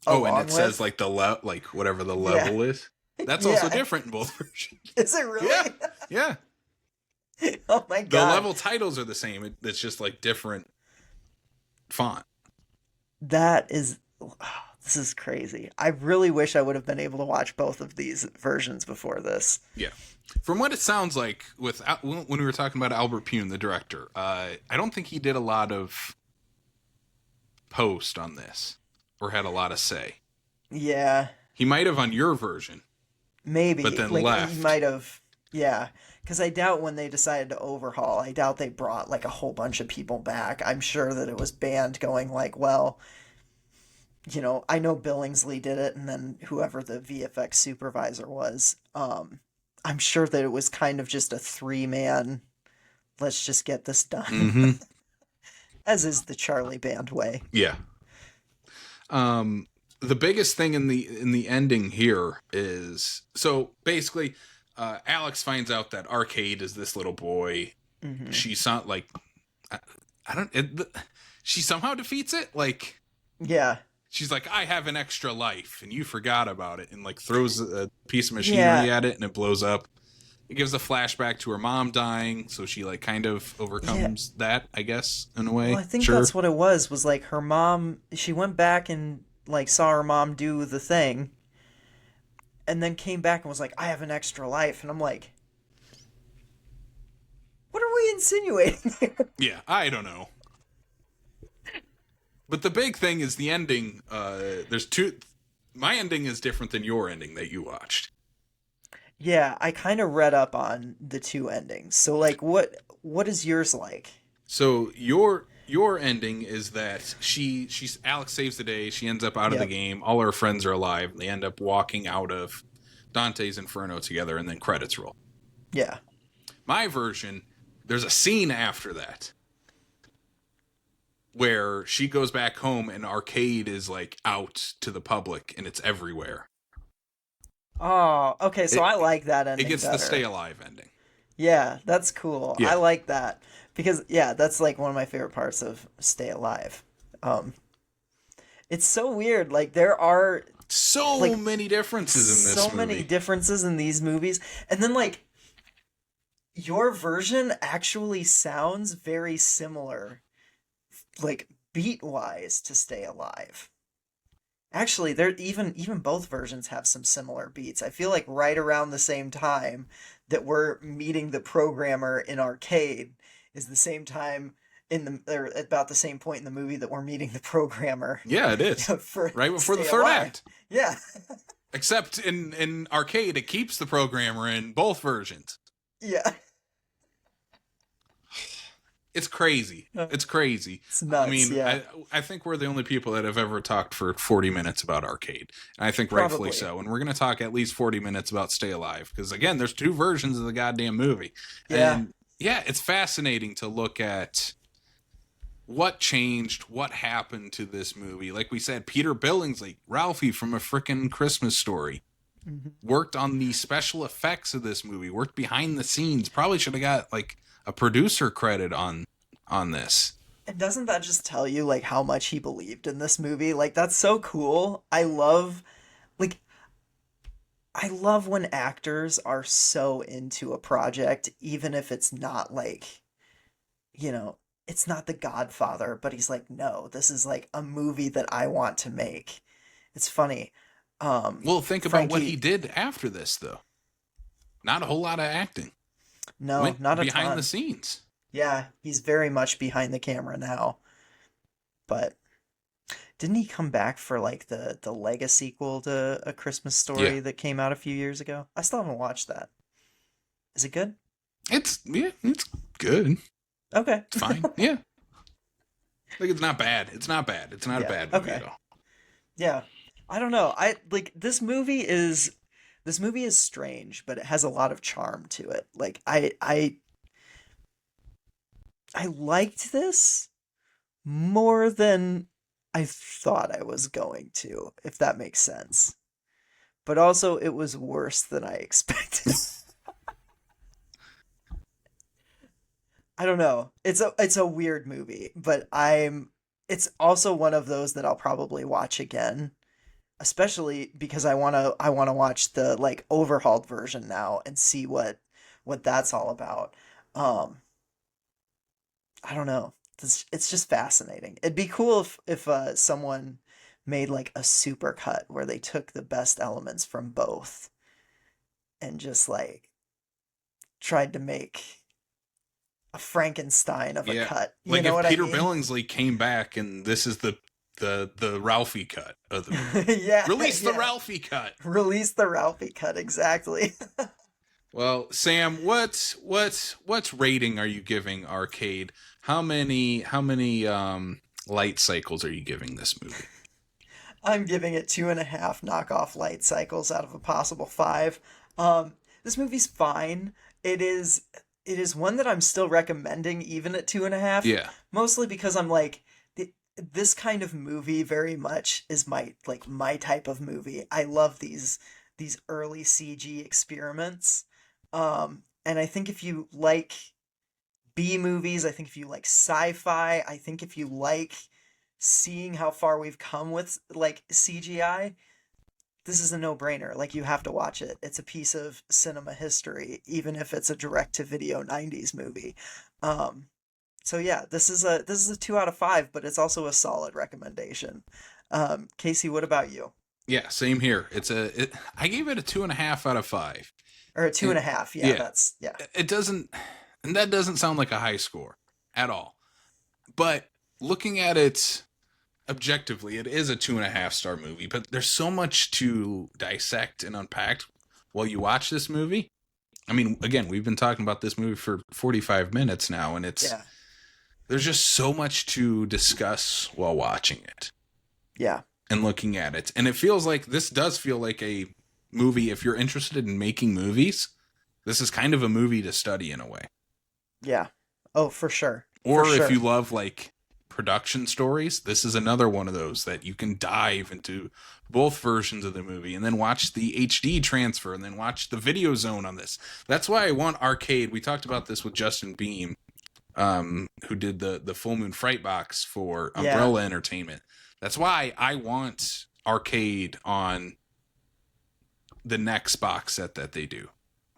Oh, and it says like like whatever the level is. That's also different in both versions. Is it really? Yeah. Oh my god. The level titles are the same. It's just like different font. This is crazy. I really wish I would have been able to watch both of these versions before this. Yeah. From what it sounds like, when we were talking about Albert Pune, the director, I don't think he did a lot of post on this or had a lot of say. Yeah. He might have on your version. Maybe. But then like, left. He might have. Yeah. Because I doubt when they decided to overhaul, I doubt they brought like a whole bunch of people back. I'm sure that it was banned going like, well, I know Billingsley did it, and then whoever the VFX supervisor was. I'm sure that it was kind of just a three-man, let's just get this done, Mm-hmm. as is the Charlie Band way. Yeah. The biggest thing in the ending here is, so basically, Alex finds out that Arcade is this little boy. Hmm. She's not like, I don't. She somehow defeats it. Like, Yeah, she's like, I have an extra life, and you forgot about it, and like throws a piece of yeah, machinery at it, and it blows up. It gives a flashback to her mom dying, so she like kind of yeah. overcomes that, I guess, in a Well, way. I think Sure. that's what it was like her mom, she went back and like saw her mom do the thing, and then came back and was like, I have an extra life. And I'm like, what are we insinuating here? Yeah, I don't know. But the big thing is the ending. There's two. My ending is different than your ending that you watched. Yeah, I kind of read up on the two endings. So like what is yours like? So your ending is that she's Alex saves the day. She ends up out of the Yep. game. All her friends are alive. They end up walking out of Dante's Inferno together, and then credits roll. Yeah. My version, there's a scene after that where she goes back home and Arcade is like out to the public and it's everywhere. Oh, okay, so It I like that it ending gets the stay better. alive ending. Yeah, that's cool. I Yeah. like that because yeah, that's like one of my favorite parts of Stay Alive. Um, it's so weird. Like there are So like many differences in so this many movie. differences in these movies, and then like your version actually sounds very similar, like beat wise, to Stay Alive. Actually, there even both versions have some similar beats. I feel like right around the same time that we're meeting the programmer in Arcade is the same time in the or about the same point in the movie that we're meeting the programmer Yeah, it is. for Right before the Stay third Alive. act. Yeah. Except in Arcade, it keeps the programmer in both versions. Yeah. It's crazy. It's crazy. It's I nuts, mean, yeah. I think we're the only people that have ever talked for 40 minutes about Arcade. And I think rightfully Probably. so. And we're going to talk at least 40 minutes about Stay Alive. Because, again, there's two versions of the goddamn movie. Yeah. And, yeah, it's fascinating to look at what changed, what happened to this movie. Like we said, Peter Billingsley, Ralphie from A Frickin' Christmas Story, Mhm. worked on the special effects of this movie, worked behind the scenes. Probably should have got, like, a producer credit on this. And doesn't that just tell you like how much he believed in this movie? Like that's so cool. Like I love when actors are so into a project, even if it's not like, you know, it's not The Godfather, but he's like, no, this is like a movie that I want to make. It's funny. Well, think about what he Frankie, did after this, though. Not a whole lot of acting. no, Went not a behind the ton. scenes. Yeah, he's very much behind the camera now. But didn't he come back for like the Lego sequel to A Christmas Yeah. Story that came out a few years ago? I still haven't watched that. Is it good? It's good. Okay. It's fine. Yeah. Like it's not bad. It's not bad. It's not a Yeah. bad movie Okay. at all. Yeah. I don't know. I like this movie is strange, but it has a lot of charm to it. Like I liked this more than I thought I was going to, if that makes sense. But also it was worse than I expected. I don't know. It's a weird movie, but it's also one of those that I'll probably watch again, especially because I want to watch the like overhauled version now and see what that's all about. Um I don't know. It's just fascinating. It'd be cool if someone made like a super cut where they took the best elements from both and just like tried to make a Frankenstein of a Yeah. cut. You Like know if what I Peter mean? Billingsley came back and this is the Ralphie cut of the movie. Yeah, Release the yeah. Ralphie cut. Release the Ralphie cut, exactly. Well, Sam, what's rating are you giving Arcade? How many light cycles are you giving this movie? I'm giving it 2.5 knockoff light cycles out of a possible 5. This movie's fine. It is it is one that I'm still recommending even at 2.5, Yeah. mostly because I'm like this kind of movie very much is my type of movie. I love these early CG experiments. And I think if you like B movies, I think if you like sci-fi, I think if you like seeing how far we've come with like CGI, this is a no-brainer. Like you have to watch it. It's a piece of cinema history, even if it's a direct-to-video '90s movie. Um, so yeah, this is a 2 out of 5, but it's also a solid recommendation. Casey, what about you? Yeah, same here. I gave it a 2.5 out of 5. Or a two And and a half? Yeah, yeah, that's yeah, it doesn't, and that doesn't sound like a high score at all. But looking at it objectively, it is a 2.5 star movie. But there's so much to dissect and unpack while you watch this movie. I mean, again, we've been talking about this movie for 45 minutes now, and yeah, there's just so much to discuss while watching it yeah, and looking at it. And it feels like this does feel like a movie. If you're interested in making movies, this is kind of a movie to study in a way. yeah. Oh, for sure, for Or if sure. you love like production stories, this is another one of those that you can dive into both versions of the movie and then watch the HD transfer and then watch the video zone on this. That's why I want Arcade. We talked about this with Justin Beam, who did the Full Moon Fright Box for Yeah. Umbrella Entertainment. That's why I want Arcade on the next box set that they do.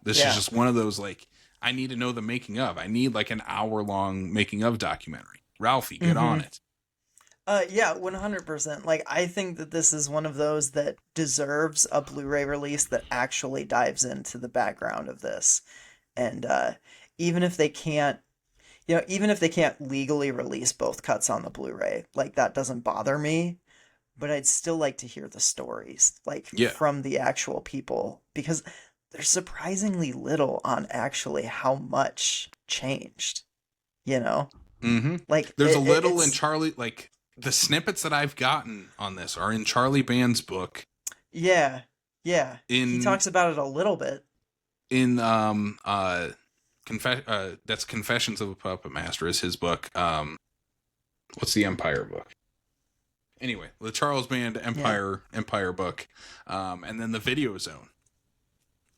This is Yeah. just one of those, like, I need to know the making of. I need like an hour-long making of documentary. Ralphie, get on Mm-hmm. it. Yeah, 100%. Like, I think that this is one of those that deserves a Blu-ray release that actually dives into the background of this. And even if they can't, even if they can't legally release both cuts on the Blu-ray, like that doesn't bother me. But I'd still like to hear the stories, like Yeah. from the actual people, because there's surprisingly little on actually how much changed, you know? Mm-hmm. Like There's a little in it's Charlie, like the snippets that I've gotten on this are in Charlie Band's book. yeah, yeah. He In talks about it a little bit. in that's Confessions of a Puppet Master is his book. What's the Empire book? Anyway, the Charles Band Yeah. Empire book, and then the Video Zone.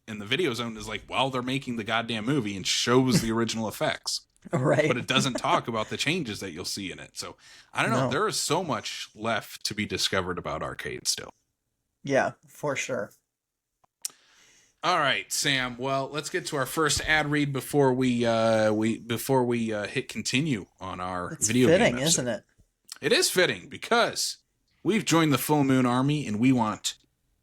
And the Video Zone is like while they're making the goddamn movie and shows the original effects, but Right. it doesn't talk about the changes that you'll see in it. So I don't know. No. There is so much left to be discovered about Arcade still. Yeah, for sure. All right, Sam. Well, let's get to our first ad read before we hit continue on our It's video game fitting, episode. isn't it? It is fitting because we've joined the Full Moon Army and we want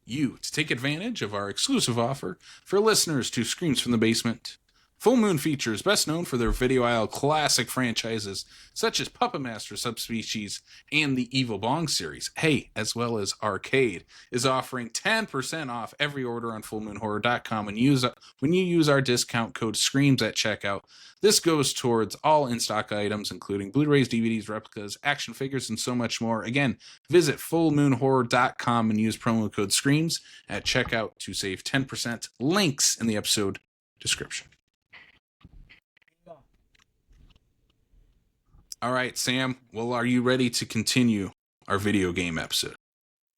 you to take advantage of our exclusive offer for listeners to Screams from the Basement. Full Moon Features, best known for their video aisle classic franchises such as Puppet Master Subspecies and the Evil Bong series, as well as Arcade, is offering 10% off every order on fullmoonhorror.com when you use our discount code SCREAMS at checkout. This goes towards all in-stock items, including Blu-rays, DVDs, replicas, action figures, and so much more. Again, visit fullmoonhorror.com and use promo code SCREAMS at checkout to save 10%. Links in the episode description. All right, Sam. Well, are you ready to continue our video game episode?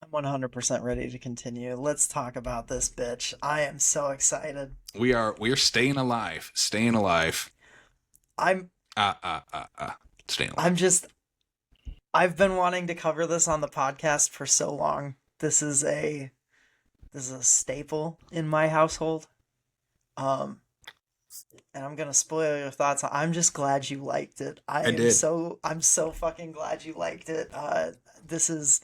I'm 100% ready to continue. Let's talk about this bitch. I am so excited. We are staying alive. Staying alive. I'm Staying alive. I've been wanting to cover this on the podcast for so long. This is a staple in my household. And I'm gonna spoil your thoughts. I'm just glad you liked it. I did. I'm so fucking glad you liked it. This is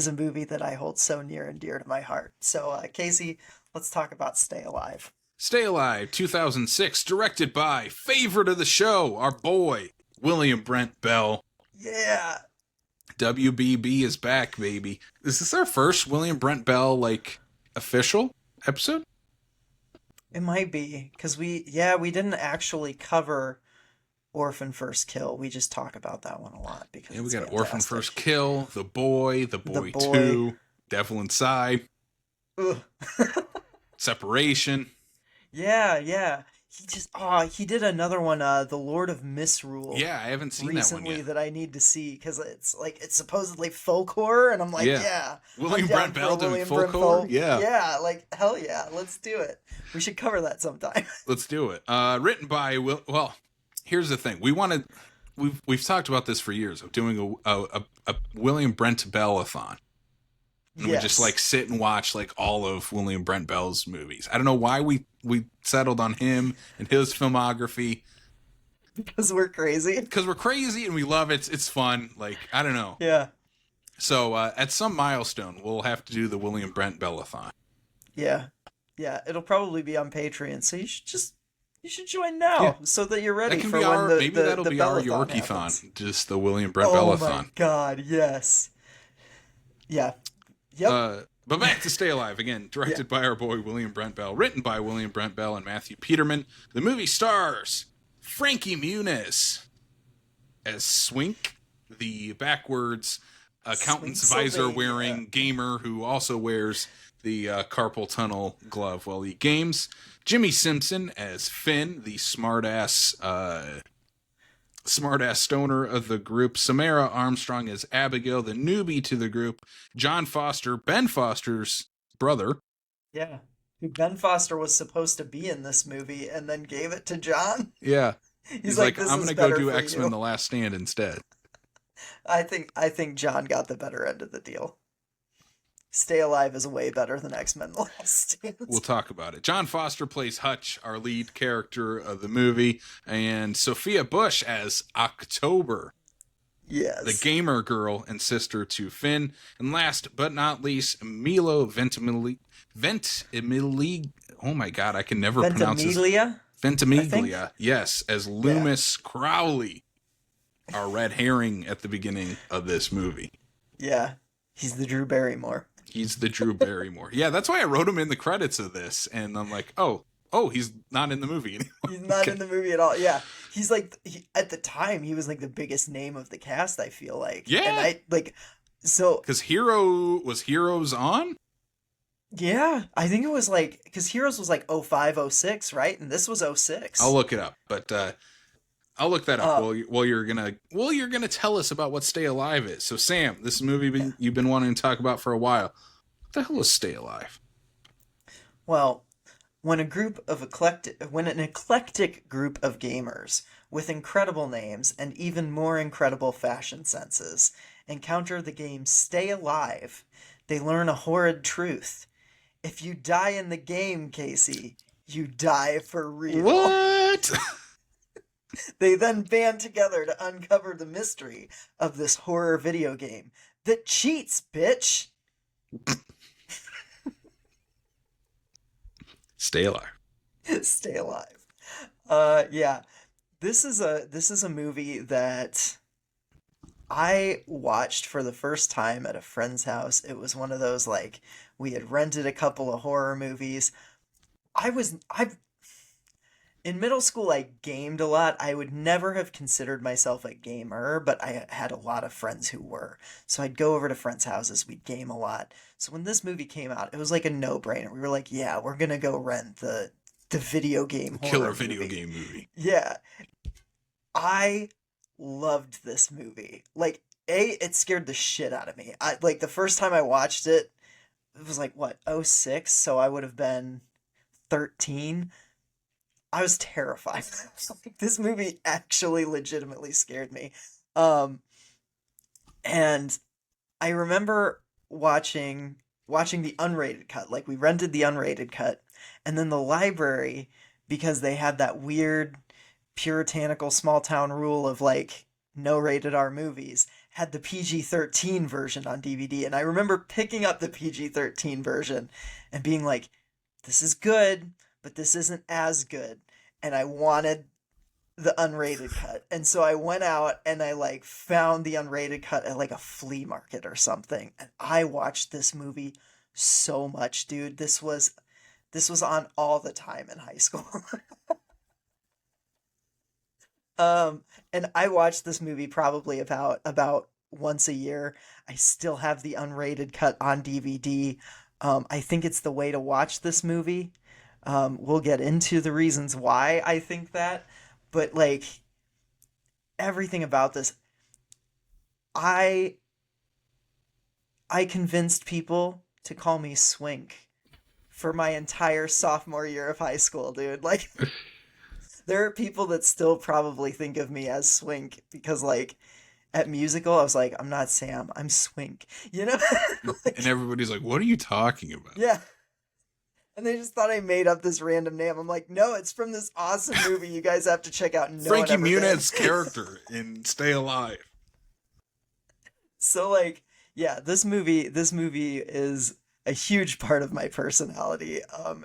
a movie that I hold so near and dear to my heart. So Casey, let's talk about Stay Alive. Stay Alive 2006, directed by favorite of the show, our boy, William Brent Bell. Yeah. WBB is back, baby. Is this our first William Brent Bell, like, official episode? It might be because we didn't actually cover Orphan First Kill. We just talk about that one a lot because Yeah, we it's got Orphan fantastic. First Kill, The Boy, The The Boy Boy. 2, Devil Inside, Ugh. Separation. Yeah, yeah. He did another one, The Lord of Misrule, Yeah, I haven't seen that one recently yet. that I need to see because it's like it's supposedly folk horror, and I'm like, Yeah. yeah, I'm William down Brent for a Bell doing William folk horror? Brentford. Yeah. Yeah, like hell yeah, let's do it. We should cover that sometime. Let's do it. Written by Well, here's the thing. We've talked about this for years of doing a William Brent Bellathon. And we just like Yes, sit and watch like all of William Brent Bell's movies. I don't know why we settled on him and his filmography, because we're crazy. because we're crazy and we love it. It's fun. Like, I don't know. Yeah, So at some milestone, we'll have to do the William Brent Bellathon. yeah, yeah. It'll probably be on Patreon, so you should join Yeah, now so that you're that ready can for be when our maybe that'll the be our Bellathon happens. Yorkie-thon, just the William Brent Oh my Bellathon. God, yes. Yeah. Yep. But back to Stay Alive again, Yeah. directed by our boy William Brent Bell, written by William Brent Bell and Matthew Peterman. The movie stars Frankie Muniz as Swink, the backwards accountant's visor wearing gamer who also wears the carpal tunnel glove while he games. Jimmy Simpson as Finn, the smartass stoner of the group. Samara Armstrong as Abigail, the newbie to the group. John Foster, Ben Foster's brother. Yeah. Who Ben Foster was supposed to be in this movie and then gave it to John. Yeah. He's like, this I'm is going to go better do for X-Men you. The Last Stand instead. I think John got the better end of the deal. Stay Alive is way better than X-Men The Last Stand. We'll talk about it. John Foster plays Hutch, our lead character of the movie, and Sophia Bush as October, Yes. the gamer girl and sister to Finn. And last but not least, Milo Ventimiglia. Oh my God, I can never pronounce his Ventimiglia? Ventimiglia. Yes, as Loomis Crowley, our red herring at the beginning of this movie. Yeah. He's the Drew Barrymore. He's the Drew Barrymore. Yeah, that's why I wrote him in the credits of this. And I'm like, oh, he's not in the movie anymore. He's not in the movie at all. Yeah. He's like, at the time, he was like the biggest name of the cast, I feel like. Yeah. And I, like, so. Because Heroes on? Yeah. I think it was like, because Heroes was like 05, 06, right? And this was 06. I'll look it up. But I'll look that up while you're gonna tell us about what Stay Alive is. So Sam, this is a movie you've been wanting to talk about for a while. What the hell is Stay Alive? Well, when an eclectic group of gamers with incredible names and even more incredible fashion senses encounter the game Stay Alive, they learn a horrid truth. If you die in the game, Casey, you die for real. What? They then band together to uncover the mystery of this horror video game that cheats, bitch. Stay Alive. Stay Alive. Yeah. This is a movie that I watched for the first time at a friend's house. It was one of those, like, we had rented a couple of horror movies. In middle school, I gamed a lot. I would never have considered myself a gamer, but I had a lot of friends who were. So I'd go over to friends' houses, we'd game a lot. So when this movie came out, it was like a no-brainer. We were like, yeah, we're gonna go rent the video game horror Killer video movie. game movie. Yeah. I loved this movie. Like, it scared the shit out of me. Like, the first time I watched it, it was like, what, 06? So I would have been 13. I was terrified. Like, this movie actually legitimately scared me. And I remember watching the unrated cut. Like, we rented the unrated cut, and then the library, because they had that weird puritanical small town rule of like no rated R movies, had the PG-13 version on DVD. And I remember picking up the PG-13 version and being like, this is good, but this isn't as good. And I wanted the unrated cut. And so I went out and I like found the unrated cut at like a flea market or something. And I watched this movie so much, dude. This was on all the time in high school. Um, and I watch this movie probably about once a year. I still have the unrated cut on DVD. I think it's the way to watch this movie. We'll get into the reasons why I think that, but like everything about this, I I convinced people to call me Swink for my entire sophomore year of high school, dude. Like there are people that still probably think of me as Swink because like at musical I was like, I'm not Sam, I'm Swink. You know? And Like, everybody's like, what are you talking about? yeah. And they just thought I made up this random name. I'm like, no, it's from this awesome movie you guys have to check out. No Frankie one ever did. Muniz character in Stay Alive. So like, yeah, this movie is a huge part of my personality,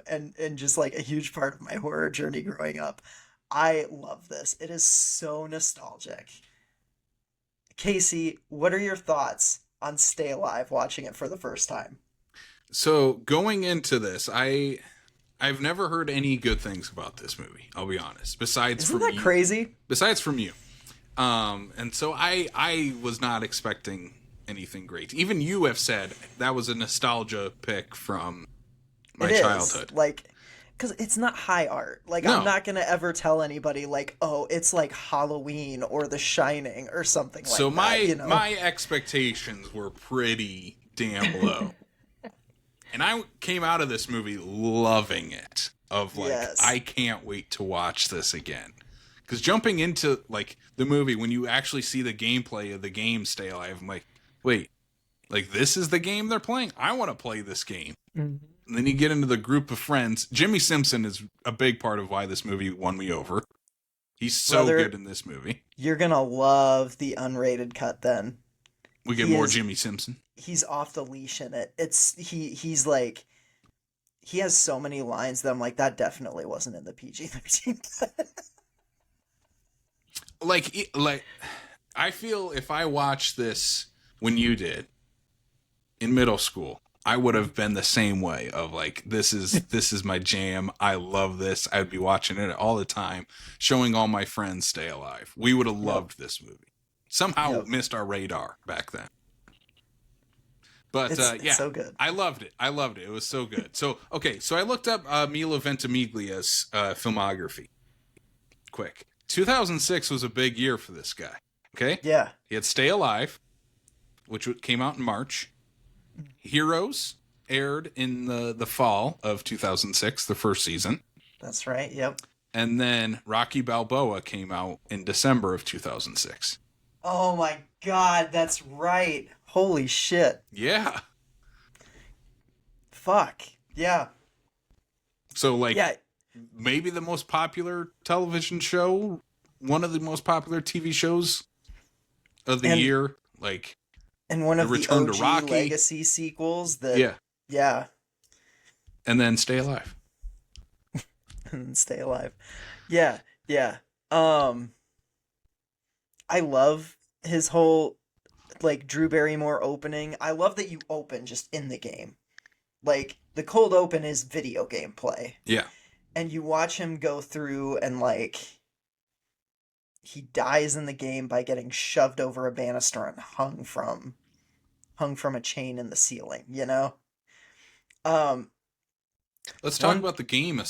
and just like a huge part of my horror journey growing up. I love this. It is so nostalgic. Casey, what are your thoughts on Stay Alive watching it for the first time? So going into this, I've never heard any good things about this movie. I'll be honest. Isn't that crazy? Besides from you. And so I was not expecting anything great. Even you have said that was a nostalgia pick from my It childhood. is like, because it's not high art. Like No. I'm not gonna ever tell anybody like, oh, it's like Halloween or The Shining or something like So that. You know? my expectations were pretty damn low. And I came out of this movie loving it. Of like, Yes. I can't wait to watch this again. Because jumping into like the movie, when you actually see the gameplay of the game Stay Alive, I'm like, wait, like this is the game they're playing? I want to play this game. Mhm. And then you get into the group of friends. Jimmy Simpson is a big part of why this movie won me over. He's so Brother, good in this movie. you're gonna love the unrated cut then. We get He more is Jimmy Simpson. he's off the leash in it. He's like he has so many lines that I'm like, that definitely wasn't in the PG-13 cut. Like I feel if I watched this when you did in middle school, I would have been the same way of like, this is my jam. I love this. I'd be watching it all the time, showing all my friends Stay Alive. We would have Yep. loved this movie. Somehow Yep. missed our radar back then. But It's so good. I loved it. I loved it. It was so good. So okay, so I looked up Milo Ventimiglia's filmography. Quick, 2006 was a big year for this guy. Okay, Yeah. he had Stay Alive, which came out in March. Heroes aired in the fall of 2006, the first season, That's right. Yep. and then Rocky Balboa came out in December of 2006. Oh my god, that's right. Holy shit. Yeah. Fuck. Yeah. So like, Yeah. maybe the most popular television show, one of the most popular TV shows of the And- year, like And one of the Return to OG Rocky. legacy sequels that yeah, yeah, and then Stay Alive. and Stay Alive. Yeah. Yeah. I love his whole like Drew Barrymore opening. I love that you open just in the game. Like the cold open is video game play. Yeah, And you watch him go through and like he dies in the game by getting shoved over a banister and hung from a chain in the ceiling, you know? let's talk One about the game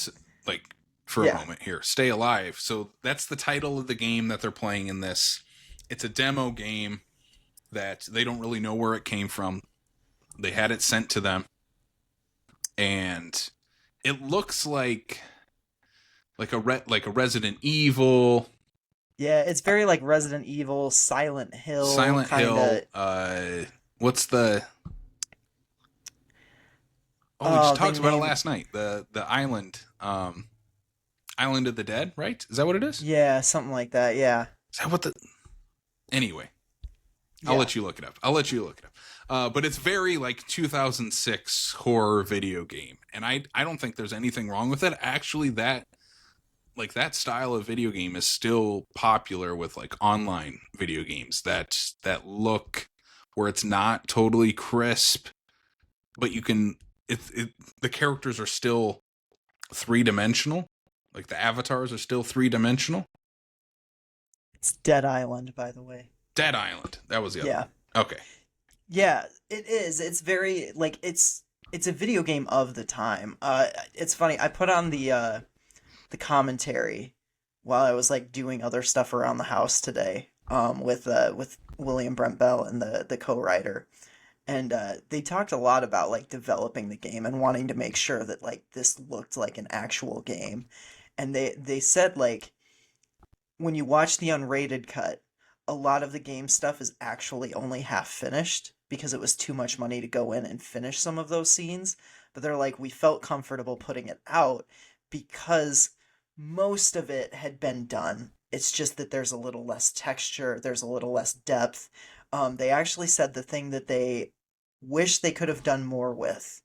like for a yeah. moment here. Stay Alive. So that's the title of the game that they're playing in this. It's a demo game that they don't really know where it came from. They had it sent to them, and it looks like a Resident Evil, Yeah, it's very like Resident Evil, Silent Hill Silent kinda. Hill. What's the? Oh, we Oh, just they talked about it named last night. The island, Island of the Dead, right? Is that what it is? yeah, something like that. Yeah. Is that what the? Anyway, I'll Yeah. let you look it up. But it's very like 2006 horror video game, and I don't think there's anything wrong with it. Actually, that style of video game is still popular with like online video games that look where it's not totally crisp, but you can the characters are still three-dimensional, like the avatars are still three-dimensional. It's Dead Island, by the way. Dead Island. That was the other Yeah. one. Okay. Yeah, it is. It's very like it's a video game of the time. It's funny. I put on the commentary while I was like doing other stuff around the house today. With William Brent Bell and the co-writer, and they talked a lot about like developing the game and wanting to make sure that like this looked like an actual game, and they said like when you watch the unrated cut, a lot of the game stuff is actually only half finished because it was too much money to go in and finish some of those scenes. But they're like, we felt comfortable putting it out because most of it had been done. It's just that there's a little less texture, there's a little less depth. They actually said the thing that they wish they could have done more with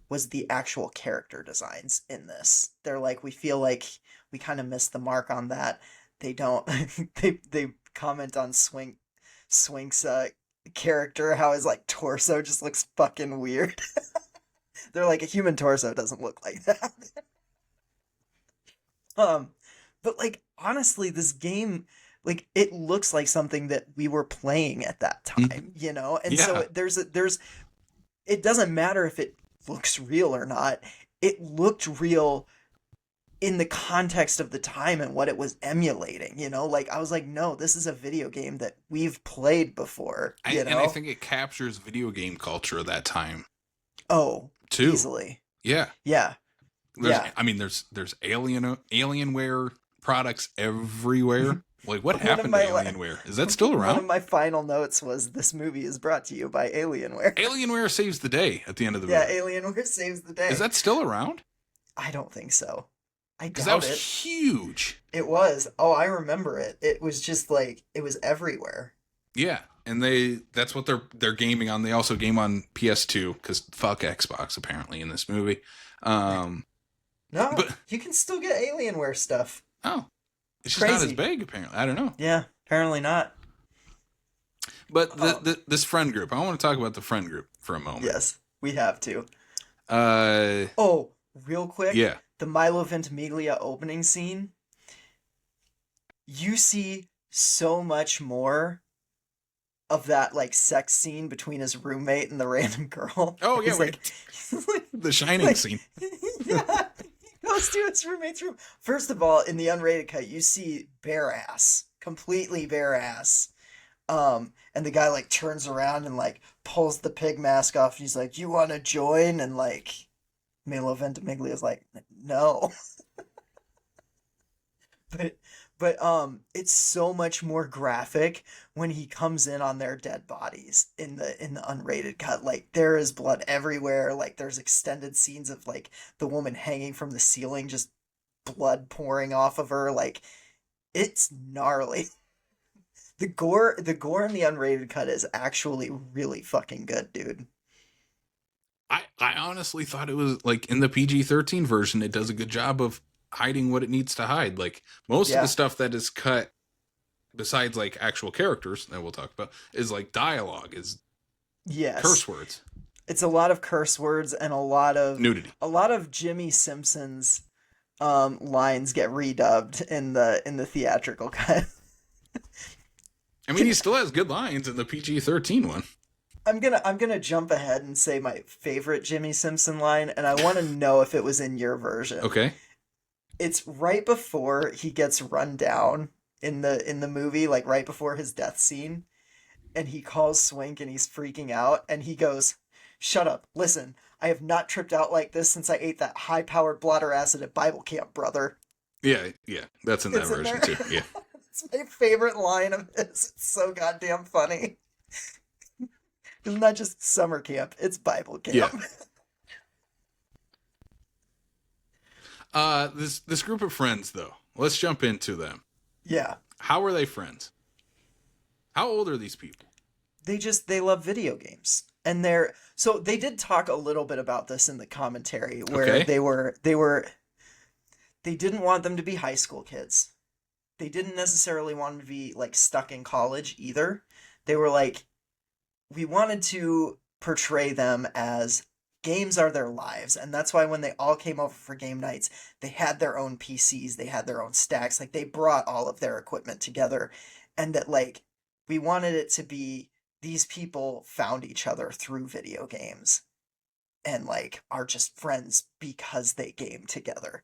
was the actual character designs in this. They're like, we feel like we kind of missed the mark on that. They don't. They comment on Swink's character, how his like torso just looks fucking weird. They're like, a human torso doesn't look like that. But like honestly, this game, like it looks like something that we were playing at that time, you know. And so Yeah. there's it doesn't matter if it looks real or not. It looked real in the context of the time and what it was emulating, you know? Like I was like, no, this is a video game that we've played before, you know? And I think it captures video game culture of that time Oh, too. easily. Yeah. Yeah. Yeah. I mean, there's Alienware products everywhere. Like, what One of happened to my Alienware? Is that still One of around? my final notes was this movie is brought to you by Alienware. Alienware saves the day at the end of the Yeah, movie. Alienware saves the day. Is that still around? I don't think so. I Because doubt that was it. huge. It was. Oh, I remember it. It was just like it was everywhere. Yeah, and that's what they're gaming on. They also game on PS2 because fuck Xbox apparently in this movie. No, but you can still get Alienware stuff. oh, it's just not as Crazy. big apparently. I don't know. Yeah, apparently not. But this friend group, I want to talk about the friend group for a moment. Yes, we have to. Uh, Oh, real quick. yeah. The Milo Ventimiglia opening scene. You see so much more of that like sex scene between his roommate and the random girl. Oh yeah, he's like the Shining like- scene. yeah, he goes to his roommate's room. First of all, in the unrated cut, you see bare ass, completely bare ass. And the guy like turns around and like pulls the pig mask off. And he's like, "You want to join?" And like Milo Ventimiglia is like, "No." but it's so much more graphic when he comes in on their dead bodies in the unrated cut. Like there is blood everywhere. Like there's extended scenes of like the woman hanging from the ceiling, just blood pouring off of her. Like it's gnarly. The gore in the unrated cut is actually really fucking good, dude. I honestly thought it was like in the PG-13 version, it does a good job of hiding what it needs to hide. Like most of Yeah. the stuff that is cut, besides like actual characters that we'll talk about, is like dialogue, is Yes. curse words, It's a lot of curse words and nudity. a lot of Jimmy Simpson's lines get redubbed in the theatrical cut. I mean, he still has good lines in the PG-13 one. I'm gonna jump ahead and say my favorite Jimmy Simpson line, and I want to know if it was in your version. Okay. It's right before he gets run down in the movie, like right before his death scene, and he calls Swink and he's freaking out, and he goes, "Shut up! Listen, I have not tripped out like this since I ate that high-powered blotter acid at Bible camp, brother." Yeah, that's in that It's in version there. too. Yeah. It's my favorite line of his. It's so goddamn funny. It's not just summer camp; it's Bible camp. Yeah. This group of friends though, let's jump into them. Yeah. How are they friends? How old are these people? They love video games. And they did talk a little bit about this in the commentary where Okay. they didn't want them to be high school kids. They didn't necessarily want them to be like stuck in college either. They were like, we wanted to portray them as games are their lives, and that's why when they all came over for game nights, they had their own PCs, they had their own stacks, like they brought all of their equipment together, and that like we wanted it to be these people found each other through video games and like are just friends because they game together,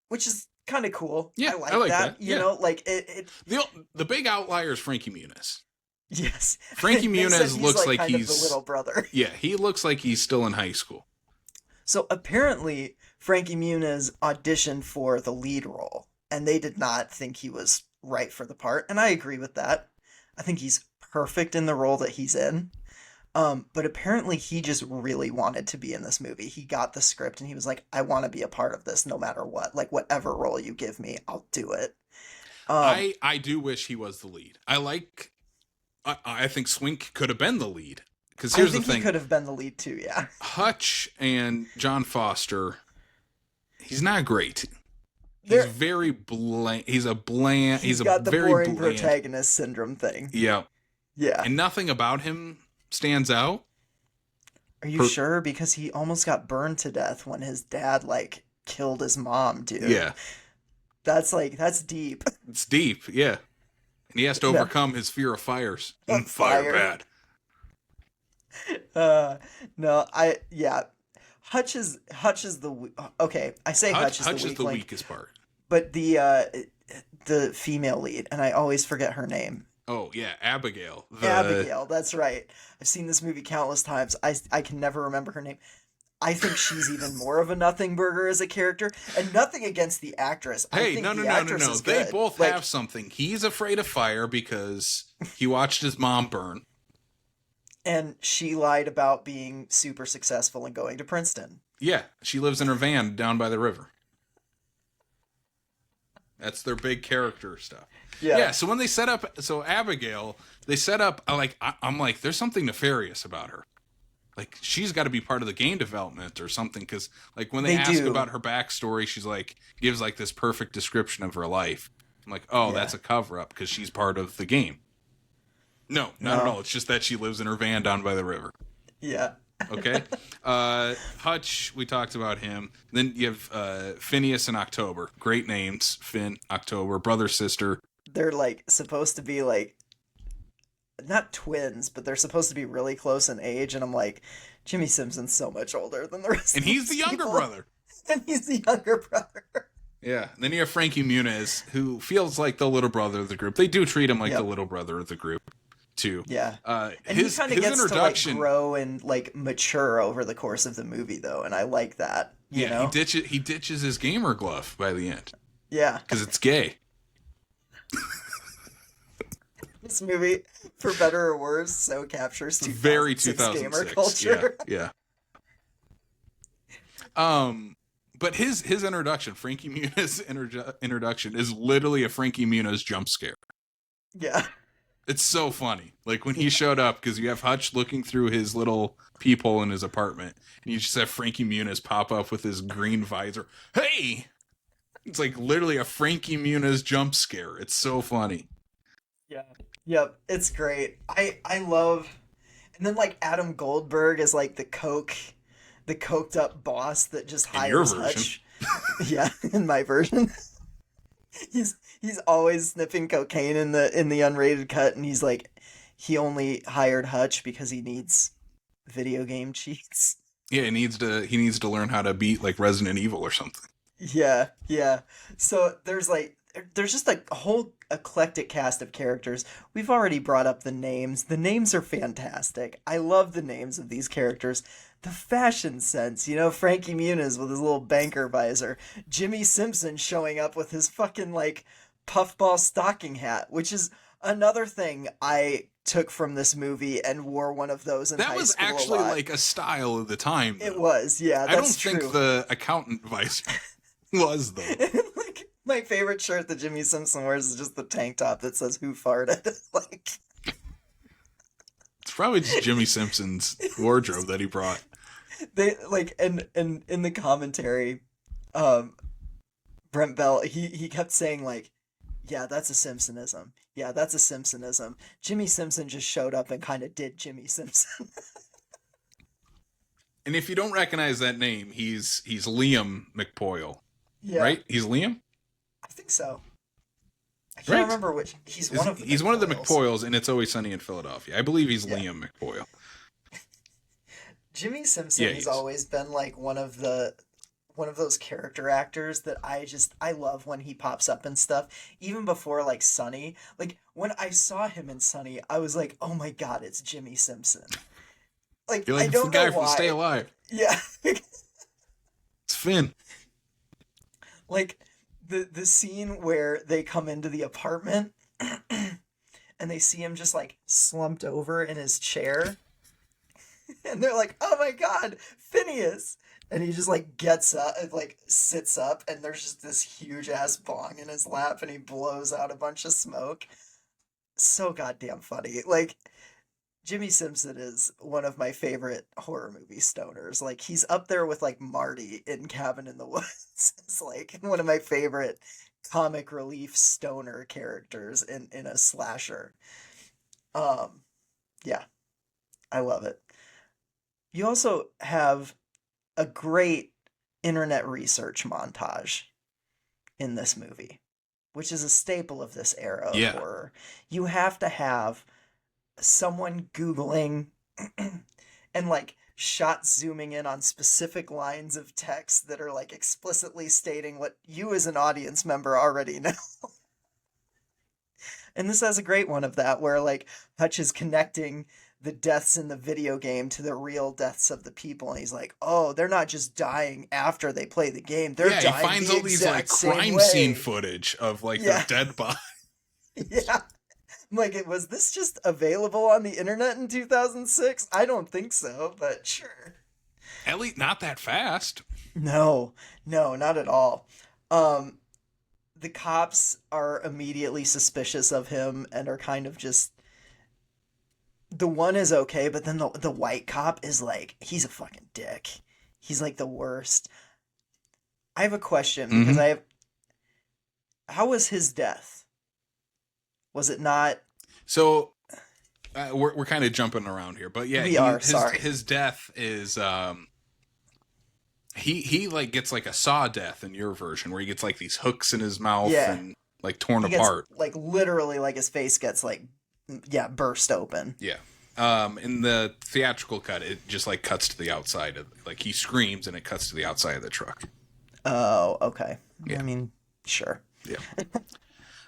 which is kind of cool. Yeah, I I like like that. that. Yeah. Like it. The big outlier is Frankie Muniz. Yes, Frankie they said Muniz he's looks like kind of he's the little brother. yeah, he looks like he's still in high school. So apparently, Frankie Muniz auditioned for the lead role, and they did not think he was right for the part, and I agree with that. I think he's perfect in the role that he's in. But apparently he just really wanted to be in this movie. He got the script and he was like, I want to be a part of this no matter what. Like whatever role you give me, I'll do it. I do wish he was the lead. I think Swink could have been the lead. Because here's the thing. He could have been the lead too, yeah. Hutch and John Foster, he's not great. He's very bland. He's got the very boring bland protagonist syndrome thing. Yeah. Yeah. And nothing about him stands out. Are you sure? Because he almost got burned to death when his dad like killed his mom, dude. Yeah. That's deep. It's deep, yeah. And he has to overcome his fear of fires. Fire bad. No, Hutch is the okay. I say Hutch is the weakest part. But the female lead, and I always forget her name. Oh yeah, Abigail. Abigail, that's right. I've seen this movie countless times. I can never remember her name. I think she's even more of a nothing burger as a character, and nothing against the actress. Hey, no. They both have something. He's afraid of fire because he watched his mom burn. And she lied about being super successful and going to Princeton. Yeah, she lives in her van down by the river. That's their big character stuff. Yeah. So when they set up, Abigail, they set up I'm like, there's something nefarious about her. Like she's got to be part of the game development or something. Because like when they ask about her backstory, she's like gives like this perfect description of her life. I'm like, that's a cover up because she's part of the game. No, not at all. It's just that she lives in her van down by the river. Yeah. Okay. Hutch, we talked about him. Then you have Phineas and October. Great names. Finn, October, brother, sister. They're like supposed to be like not twins, but they're supposed to be really close in age. And I'm like, Jimmy Simpson's so much older than the rest. And he's the younger brother. And he's the younger brother. Yeah. And then you have Frankie Muniz, who feels like the little brother of the group. They do treat him like the little brother of the group, too. Yeah. And he kind of gets to like grow and like mature over the course of the movie, though, and I like that. You know? He ditches his gamer glove by the end. Yeah. Because it's gay. This movie, for better or worse, so captures very 2006 gamer 2006 culture. Yeah. But his introduction, Frankie Muniz introduction, is literally a Frankie Muniz jump scare. Yeah. It's so funny. Like when he showed up, because you have Hutch looking through his little peephole in his apartment, and you just have Frankie Muniz pop up with his green visor. Hey! It's like literally a Frankie Muniz jump scare. It's so funny. Yeah. Yep. It's great. I love, and then like Adam Goldberg is like the coked up boss that just hires Hutch. Yeah, in my version. He's always sniffing cocaine in the unrated cut, and he's like, he only hired Hutch because he needs video game cheats. Yeah, he needs to learn how to beat like Resident Evil or something. Yeah. So there's just like a whole eclectic cast of characters. We've already brought up the names. The names are fantastic. I love the names of these characters. The fashion sense, Frankie Muniz with his little banker visor. Jimmy Simpson showing up with his fucking like puffball stocking hat, which is another thing I took from this movie and wore one of those in high school. That was actually like a style of the time, though. It was, yeah. I don't think the accountant visor was, though. Like, my favorite shirt that Jimmy Simpson wears is just the tank top that says "Who farted?" Like, it's probably just Jimmy Simpson's wardrobe that he brought. They like, and in the commentary, Brent Bell he kept saying like, "Yeah, that's a Simpsonism. Yeah, that's a Simpsonism." Jimmy Simpson just showed up and kind of did Jimmy Simpson. And if you don't recognize that name, he's Liam McPoyle. Yeah. Right? He's Liam? I think so. I can't Right. remember which. He's one of the McPoyles, and It's Always Sunny in Philadelphia. I believe he's Liam McPoyle. Jimmy Simpson has always been like one of those character actors that I love when he pops up and stuff. Even before like Sunny, like when I saw him in Sunny, I was like, oh my god, it's Jimmy Simpson. Like, You're like, I it's don't the guy know from why. Stay Alive. Yeah. It's Finn. Like the scene where they come into the apartment and they see him just like slumped over in his chair. And they're like, oh my god, Phineas. And he just like gets up, like sits up, and there's just this huge ass bong in his lap, and he blows out a bunch of smoke. So goddamn funny. Like, Jimmy Simpson is one of my favorite horror movie stoners. Like, he's up there with like Marty in Cabin in the Woods. It's like one of my favorite comic relief stoner characters in a slasher. Yeah, I love it. You also have a great internet research montage in this movie, which is a staple of this era of horror. You have to have someone Googling and like shot zooming in on specific lines of text that are like explicitly stating what you as an audience member already know. And this has a great one of that where like Hutch is connecting the deaths in the video game to the real deaths of the people, and he's like, oh, they're not just dying after they play the game, they're dying he finds the all these like crime scene footage of like their dead body. Yeah. I'm like, was this just available on the internet in 2006? I don't think so, but sure. At least not that fast. No, not at all. The cops are immediately suspicious of him and are kind of just, the one is okay, but then the white cop is like, he's a fucking dick. He's like the worst. I have a question because how was his death? Was it not? So we're kind of jumping around here, but yeah, his death is he like gets like a saw death in your version where he gets like these hooks in his mouth and like torn apart. Like literally, like his face gets like burst open. Yeah. In the theatrical cut, it just like cuts to the outside of, like, he screams and it cuts to the outside of the truck. Oh, okay. Yeah. I mean, sure. Yeah.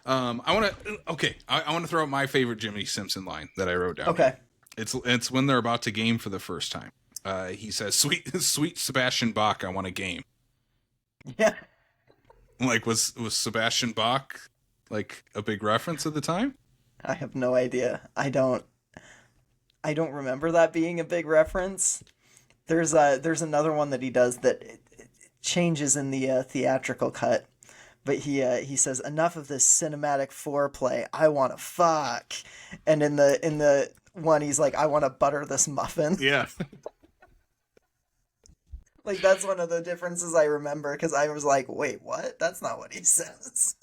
I want to throw out my favorite Jimmy Simpson line that I wrote down. Okay. It's when they're about to game for the first time. He says, "Sweet Sebastian Bach, I want a game." Yeah. Like, was Sebastian Bach like a big reference at the time? I have no idea. I don't remember that being a big reference. There's another one that he does that it changes in the theatrical cut, but he says, enough of this cinematic foreplay. I want to fuck, and in the one he's like, I want to butter this muffin. Yeah. Like, that's one of the differences I remember, because I was like, wait, what? That's not what he says.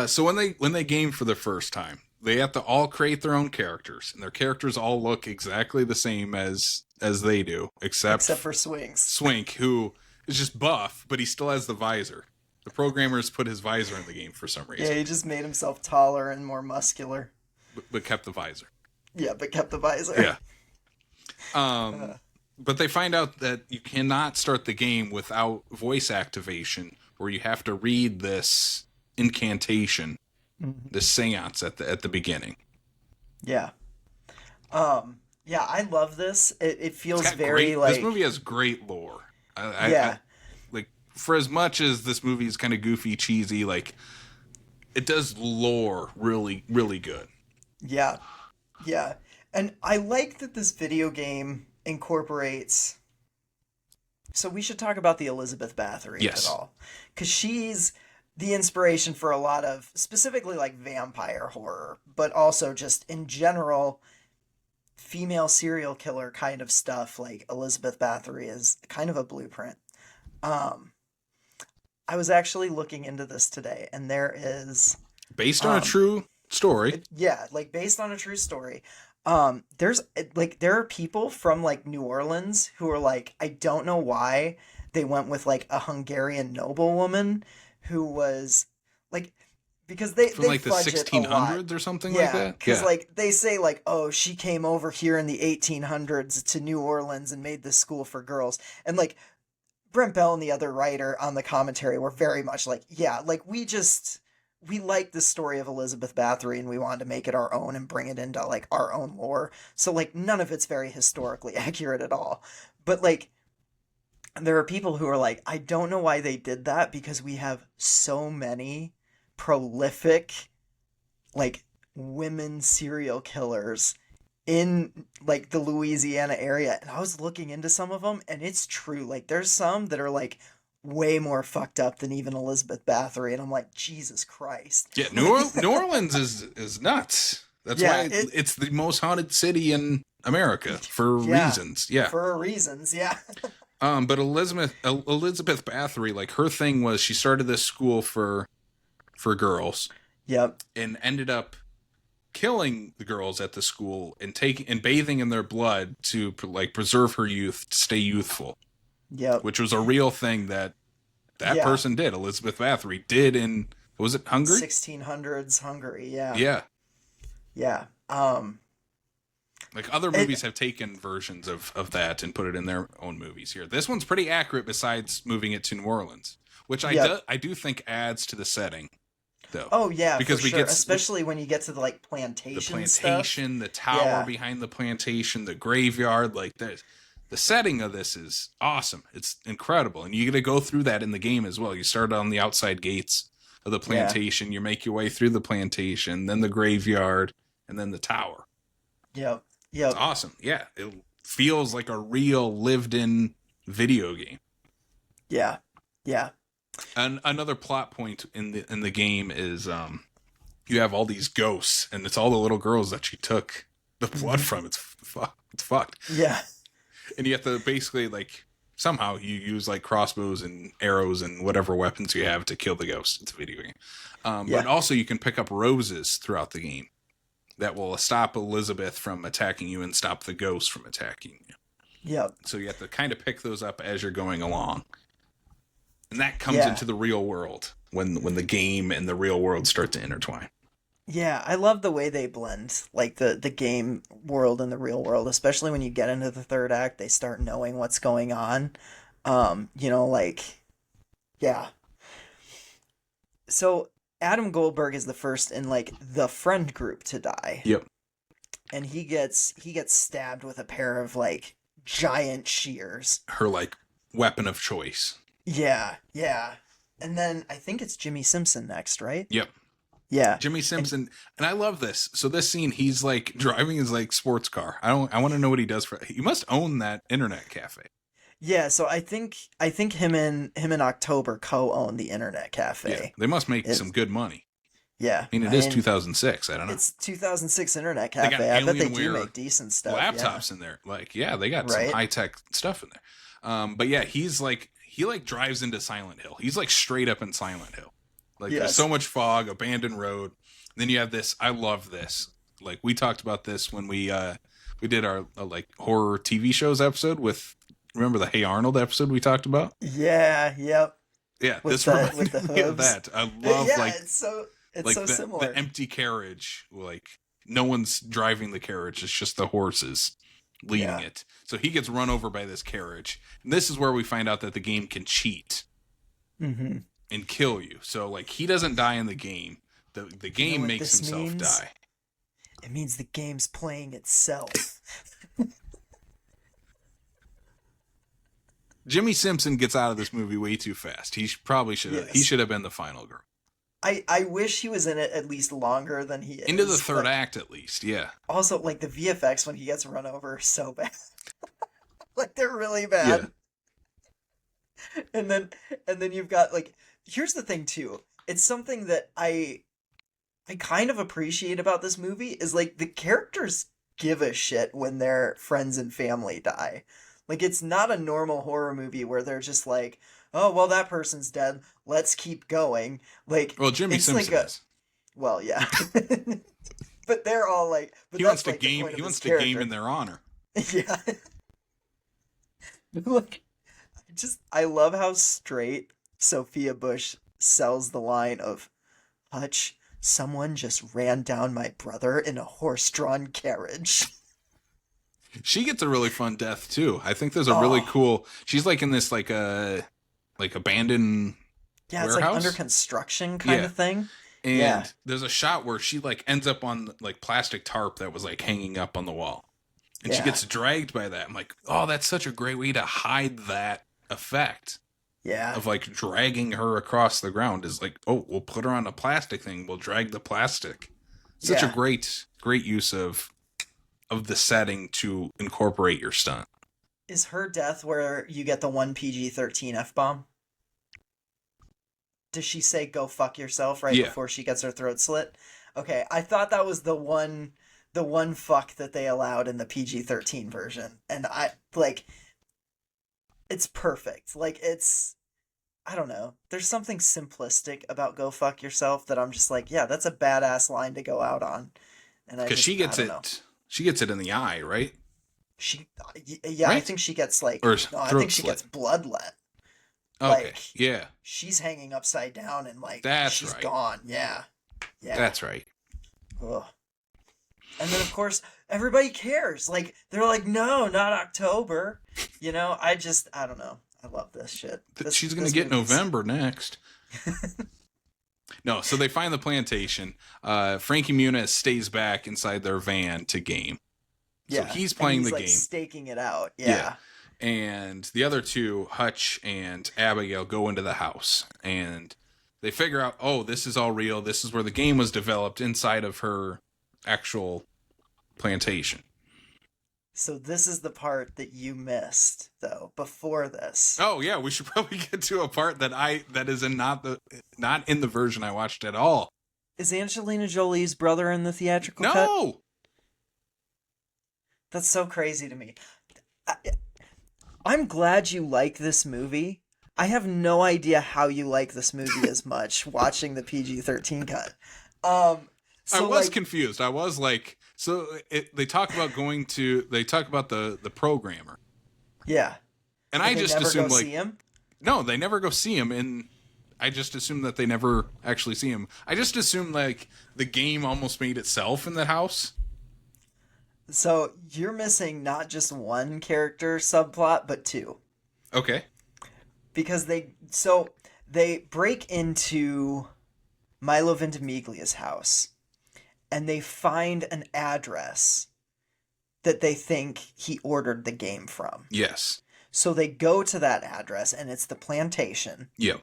So when they game for the first time, they have to all create their own characters, and their characters all look exactly the same as they do, except for Swinks. Swink, who is just buff, but he still has the visor. The programmers put his visor in the game for some reason. Yeah, he just made himself taller and more muscular. But kept the visor. Yeah, but kept the visor. Yeah. But they find out that you cannot start the game without voice activation, where you have to read this incantation, this seance at the beginning. Yeah. Yeah, I love this. It feels very like... This movie has great lore. I, like, for as much as this movie is kind of goofy, cheesy, like, it does lore really, really good. Yeah. Yeah. And I like that this video game incorporates... So we should talk about the Elizabeth Bathory at all. Because she's the inspiration for a lot of, specifically like vampire horror, but also just in general, female serial killer kind of stuff. Like, Elizabeth Bathory is kind of a blueprint. I was actually looking into this today, and there is... Based on a true story. Like, based on a true story. There are people from like New Orleans who are like, I don't know why they went with like a Hungarian noblewoman who was like because they From like the fudge it a lot. 1600s or something like Yeah, that. because Yeah. like they say like, oh, she came over here in the 1800s to New Orleans and made this school for girls, and like Brent Bell and the other writer on the commentary were very much like, yeah, like we like the story of Elizabeth Bathory and we wanted to make it our own and bring it into like our own lore. So like none of it's very historically accurate at all. But like there are people who are like, I don't know why they did that because we have so many prolific like women serial killers in like the Louisiana area, and I was looking into some of them and it's true, like there's some that are like way more fucked up than even Elizabeth Bathory, and I'm like, Jesus Christ. Yeah, New Orleans is nuts. That's Yeah, why it's the most haunted city in America for yeah, reasons. Yeah. for reasons, yeah. But Elizabeth Bathory, like her thing was she started this school for girls Yep. and ended up killing the girls at the school and taking and bathing in their blood to like preserve her youth, to stay youthful. Yep. Which was a real thing that Yeah. person did. Elizabeth Bathory did in, was it Hungary? 1600s Hungary, yeah. Yeah. Yeah. Like other movies have taken versions of that and put it in their own movies here. This one's pretty accurate besides moving it to New Orleans, which I do think adds to the setting though. Oh yeah, because for we sure. get Especially when you get to the like the plantation plantation, the tower Yeah. behind the plantation, the graveyard, like the setting of this is awesome. It's incredible. And you get to go through that in the game as well. You start on the outside gates of the plantation, you make your way through the plantation, then the graveyard, and then the tower. Yep. Yep. It's awesome. Yeah. It feels like a real lived in video game. Yeah. Yeah. And another plot point in the game is you have all these ghosts, and it's all the little girls that you took the blood from. It's fucked. Yeah. And you have to basically like somehow you use like crossbows and arrows and whatever weapons you have to kill the ghosts. It's a video game. But also you can pick up roses throughout the game that will stop Elizabeth from attacking you and stop the ghosts from attacking you. Yep. So you have to kind of pick those up as you're going along. And that comes into the real world when the game and the real world start to intertwine. Yeah, I love the way they blend, like the game world and the real world, especially when you get into the third act, they start knowing what's going on. Like, yeah. So Adam Goldberg is the first in like the friend group to die. Yep. And he gets stabbed with a pair of like giant shears. Her like weapon of choice. Yeah, yeah. And then I think it's Jimmy Simpson next, right? Yep. Yeah. Jimmy Simpson, and I love this. So this scene, he's like driving his like sports car. I want to know what he does for. He must own that internet cafe. Yeah, so I think him and October co-own the internet cafe. Yeah, they must make some good money. Yeah, I mean, it is 2006. I don't know. It's 2006 internet They got cafe. I bet they do Alienware make decent stuff. laptops in there. Like, yeah, they got some high tech stuff in there. But yeah, he drives into Silent Hill. He's like straight up in Silent Hill. Like there's so much fog, abandoned road. And then you have this. I love this. Like we talked about this when we did our like horror TV shows episode with. Remember the Hey Arnold episode we talked about? Yeah. Yep. Yeah. With this with the me of hooves. that. I love like it's so like similar. the empty carriage. Like no one's driving the carriage. It's just the horses leading it. So he gets run over by this carriage. And this is where we find out that the game can cheat. Mm-hmm. And kill you. So like he doesn't die in the game. The game makes himself die. It means the game's playing itself. Jimmy Simpson gets out of this movie way too fast. He probably should have. He should have been the final girl. I wish he was in it at least longer than he is. Into the third act at least, yeah. Also, like the VFX when he gets run over are so bad. Like they're really bad. Yeah. And then you've got like here's the thing too. It's something that I kind of appreciate about this movie is like the characters give a shit when their friends and family die. Like it's not a normal horror movie where they're just like, "Oh, well that person's dead. Let's keep going." Like Jimmy Simpson is. Well, yeah. But they're all like he wants to game game in their honor. Yeah. Look, I love how straight Sophia Bush sells the line of, Hutch, someone just ran down my brother in a horse-drawn carriage. She gets a really fun death too. I think there's a really Oh, cool. She's like in this like abandoned yeah, it's like under warehouse. construction kind Yeah, of thing. Yeah, and there's a shot where she like ends up on like plastic tarp that was like hanging up on the wall, and she yeah, gets dragged by that. I'm like, oh, that's such a great way to hide that effect yeah, of like dragging her across the ground. Is like, oh, we'll put her on a plastic thing. We'll drag the plastic. Such a yeah. great use of the setting to incorporate your stunt. Is her death where you get the one PG-13 F-bomb? Does she say "go fuck yourself" right Yeah, before she gets her throat slit? Okay, I thought that was the one fuck that they allowed in the PG-13 version, and I like it's perfect. Like it's I don't know. There's something simplistic about "go fuck yourself" that I'm just like, yeah, that's a badass line to go out on, and because I don't know. she gets it in the eye, right? She, yeah, I Right? think she gets like Or no, I throat think she slit. gets bloodlet. Okay, Like yeah, she's hanging upside down and like that's she's right. gone. Yeah, yeah. That's right. Ugh. And then of course everybody cares. Like they're like, no, not October. I don't know. I love this shit. She's gonna This get movie's November next. No, so they find the plantation. Frankie Muniz stays back inside their van to game. So yeah. he's And playing he's the like game. staking it out. Yeah. Yeah. And the other two, Hutch and Abigail, go into the house and they figure out, oh, this is all real. This is where the game was developed inside of her actual plantation. So this is the part that you missed though before this. Oh yeah, we should probably get to a part that is not in the version I watched at all. Is Angelina Jolie's brother in the theatrical cut? No. That's so crazy to me. I, I'm glad you like this movie. I have no idea how you like this movie as much watching the PG-13 cut. I So was like, confused. I was like, they talk about the programmer, yeah, and but I they just never assumed go like, see him. no, they never go see him, and I just assumed that they never actually see him. I just assumed like the game almost made itself in the house. So you're missing not just one character subplot, but two. Okay. Because they break into Milo Ventimiglia's house and they find an address that they think he ordered the game from. Yes. So they go to that address and it's the plantation, Yeah.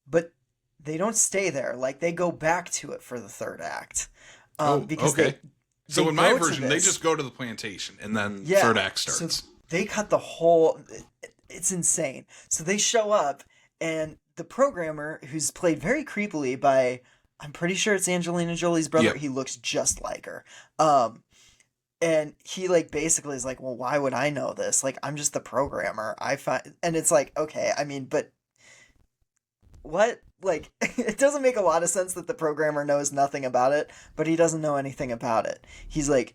but they don't stay there. Like they go back to it for the third act. Because Okay. So they in my go to version, they this- just go to the plantation, and then Yeah, third act so starts. they cut the whole. It's insane. So they show up, and the programmer, who's played very creepily by, I'm pretty sure it's Angelina Jolie's brother. Yep. He looks just like her. And he like basically is like, well, why would I know this? Like, I'm just the programmer. And it's like, okay, I mean, but what? Like, it doesn't make a lot of sense that the programmer knows nothing about it, but he doesn't know anything about it. He's like,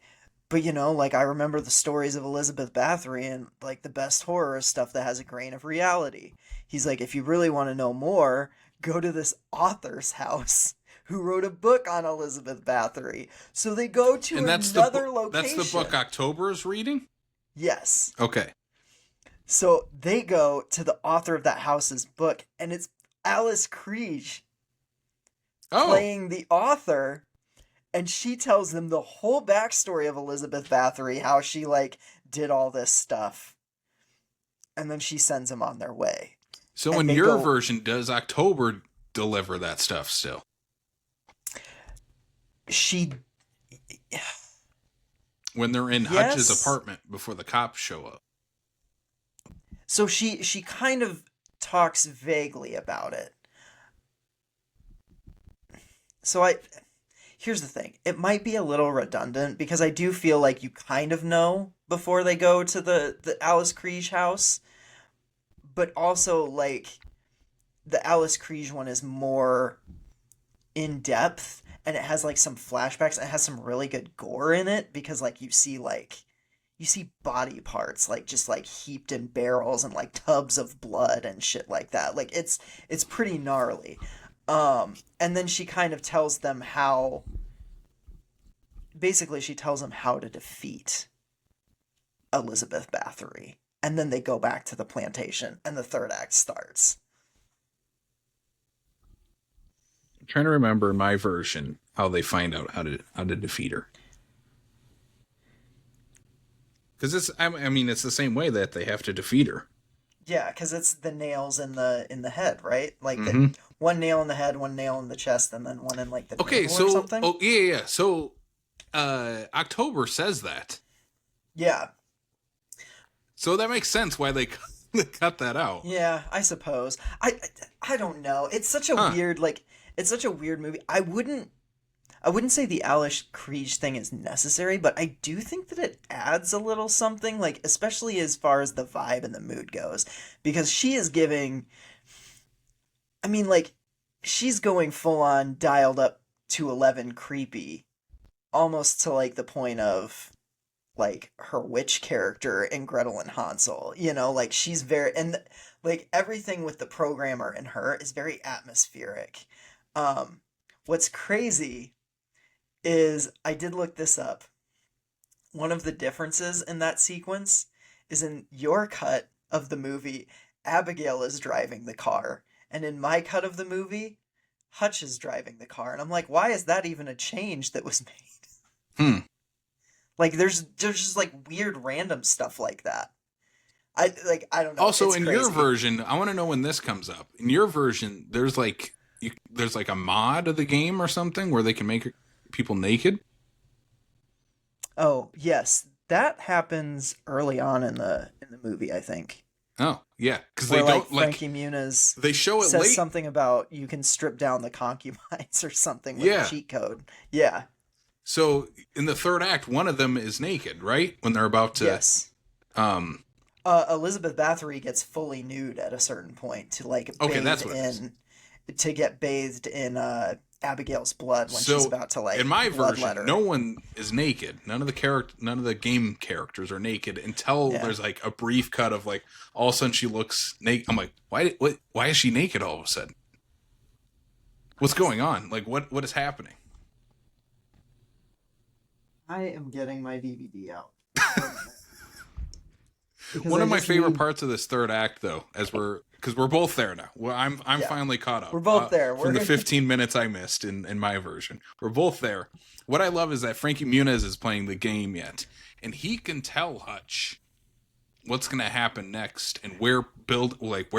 but like, I remember the stories of Elizabeth Bathory, and like the best horror is stuff that has a grain of reality. He's like, if you really want to know more, go to this author's house who wrote a book on Elizabeth Bathory. So they go to And that's another location. That's the book October's reading? Yes. Okay. So they go to the author of that house's book, and it's Alice Kriege Oh. playing the author, and she tells them the whole backstory of Elizabeth Bathory, how she like did all this stuff, and then she sends them on their way. So And in they your go- version, does October deliver that stuff still? She, When they're in Yes. Hutch's apartment before the cops show up. so she kind of talks vaguely about it. So here's the thing. It might be a little redundant because I do feel like you kind of know before they go to the Alice Kriege house, but also like the Alice Kriege one is more in depth, and it has like some flashbacks, and it has some really good gore in it because like you see body parts like just like heaped in barrels and like tubs of blood and shit like that. Like it's pretty gnarly. And then she kind of tells them how, basically she tells them how to defeat Elizabeth Bathory. And then they go back to the plantation and the third act starts. I'm trying to remember my version how they find out how to defeat her. Because I mean, it's the same way that they have to defeat her. Yeah, because it's the nails in the head, right? Like Mm-hmm. one nail in the head, one nail in the chest, and then one in like the Okay, navel or so something. yeah. So October says that. Yeah, So that makes sense why they they cut that out. yeah, I suppose. I don't know. It's such a weird it's such a weird movie. I wouldn't say the Alice Krige thing is necessary, but I do think that it adds a little something, like especially as far as the vibe and the mood goes, because she is giving. I mean, like she's going full on dialed up to 11 creepy, almost to like the point of like her witch character in Gretel and Hansel. You know, like she's very like everything with the programmer in her is very atmospheric. What's crazy is I did look this up. One of the differences in that sequence is in your cut of the movie, Abigail is driving the car, and in my cut of the movie, Hutch is driving the car. And I'm like, why is that even a change that was made? Like there's just like weird random stuff like that. I don't know. Also, it's in crazy. your version, I want to know when this comes up. In your version, there's like a mod of the game or something where they can make people naked. Oh, yes. That happens early on in the movie, I think. Oh, yeah, because they Where, don't like Frankie Muniz they show it says late. something about you can strip down the concubines or something with Yeah. a cheat code. Yeah. So in the third act, one of them is naked, right? When they're about to Yes. Elizabeth Bathory gets fully nude at a certain point to like Okay, that's what it is. to get bathed in Abigail's blood when So, she's about to like in my bloodlet version, her. no one is naked. None of the game characters are naked until Yeah. there's like a brief cut of like all of a sudden she looks naked. I'm like, why is she naked all of a sudden? What's going on? Like what is happening? I am getting my DVD out. One of my favorite parts of this third act, though, because we're both there now. Well, I'm Yeah. finally caught up. We're both there. From the 15 minutes I missed in my version. We're both there. What I love is that Frankie Muniz is playing the game yet, and he can tell Hutch what's going to happen next and where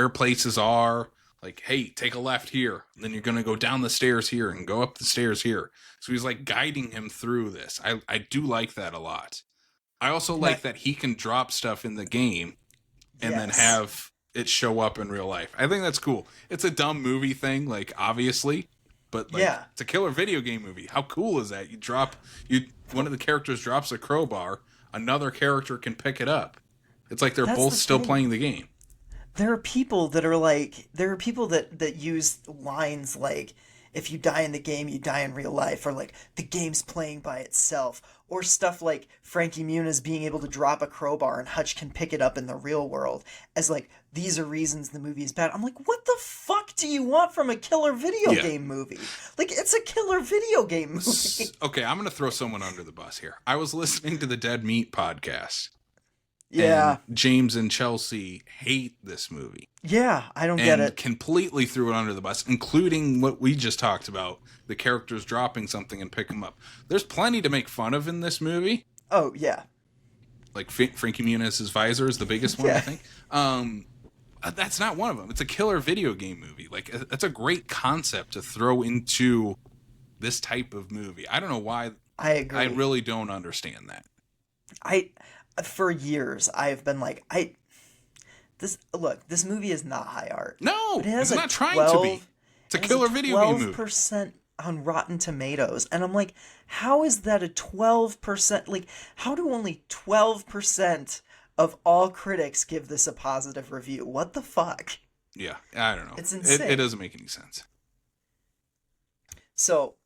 places are. Like, hey, take a left here. And then you're going to go down the stairs here and go up the stairs here. So he's like guiding him through this. I do like that a lot. I also like that he can drop stuff in the game and then have it show up in real life. I think that's cool. It's a dumb movie thing, like obviously, but like it's a killer video game movie. How cool is that? One of the characters drops a crowbar, another character can pick it up. It's like they're both still playing the game. There are people that use lines like, if you die in the game, you die in real life, or like the game's playing by itself, or stuff like Frankie Muniz being able to drop a crowbar and Hutch can pick it up in the real world as like, these are reasons the movie is bad. I'm like, what the fuck do you want from a killer video game movie? Like, it's a killer video game movie. Okay, I'm going to throw someone under the bus here. I was listening to the Dead Meat podcast. Yeah. And James and Chelsea hate this movie. Yeah, I don't get it. Completely threw it under the bus, including what we just talked about, the characters dropping something and pick them up. There's plenty to make fun of in this movie. Oh, yeah. Like Frankie Muniz's visor is the biggest one, I think. That's not one of them. It's a killer video game movie. Like, that's a great concept to throw into this type of movie. I don't know why. I agree. I really don't understand that. For years, I've been like, this movie is not high art. No, it's not trying to be. It's a killer video game movie. 12% on Rotten Tomatoes, and I'm like, how is that a 12%? Like, how do only 12% of all critics give this a positive review? What the fuck? Yeah, I don't know. It's insane. It doesn't make any sense. So,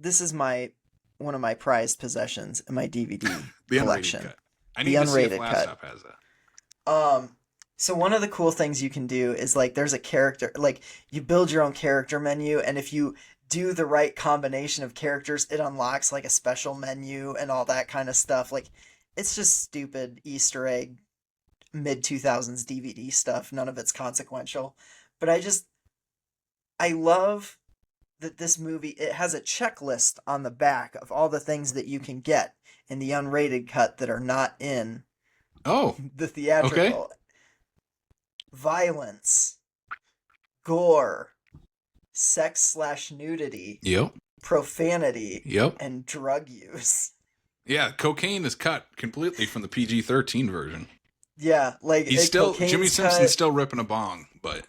this is one of my prized possessions in my DVD the collection. Unrated cut. I need to see if Last Stop has that. So one of the cool things you can do is like there's a character like you build your own character menu, and if you do the right combination of characters, it unlocks like a special menu and all that kind of stuff. Like it's just stupid Easter egg mid 2000s DVD stuff. None of it's consequential. But I love that this movie it has a checklist on the back of all the things that you can get in the unrated cut that are not in Oh, the okay. theatrical. Violence, gore, sex/nudity, Yep. profanity, Yep. and drug use. Yeah, cocaine is cut completely from the PG-13 version. Yeah, like He's still Jimmy cocaine's Simpson's cut. still ripping a bong, but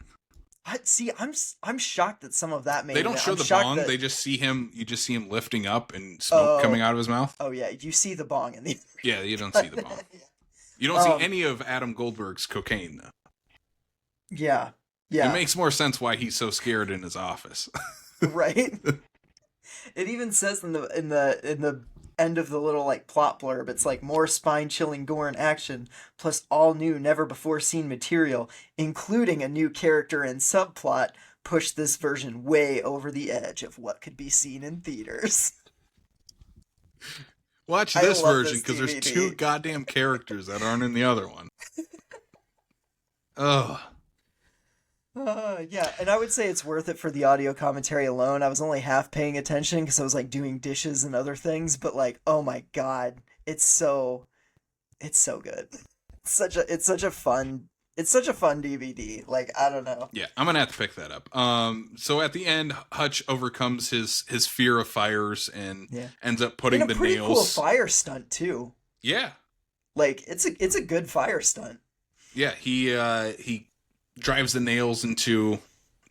See, I'm shocked that some of that made they don't it. show I'm the shocked bong. that They just see him. You just see him lifting up and smoke coming oh out of his mouth. oh yeah, you see the bong in the Yeah, you don't see the bong. You don't see any of Adam Goldberg's cocaine, though. yeah It yeah makes more sense why he's so scared in his office. right. It even says in the end of the little like plot blurb, it's like more spine-chilling gore and action, plus all new, never before seen material, including a new character and subplot, push this version way over the edge of what could be seen in theaters. Watch I this love version this because there's DVD. 2 goddamn characters that aren't in the other one. Ugh. Yeah, and I would say it's worth it for the audio commentary alone. I was only half paying attention because I was like doing dishes and other things, but like, oh my god, it's so good. It's such a fun DVD. Like, I don't know. Yeah, I'm gonna have to pick that up. So at the end, Hutch overcomes his fear of fires and Yeah. ends up And putting a the pretty cool nails. fire stunt too. Yeah, Like, it's a good fire stunt. yeah. He drives the nails into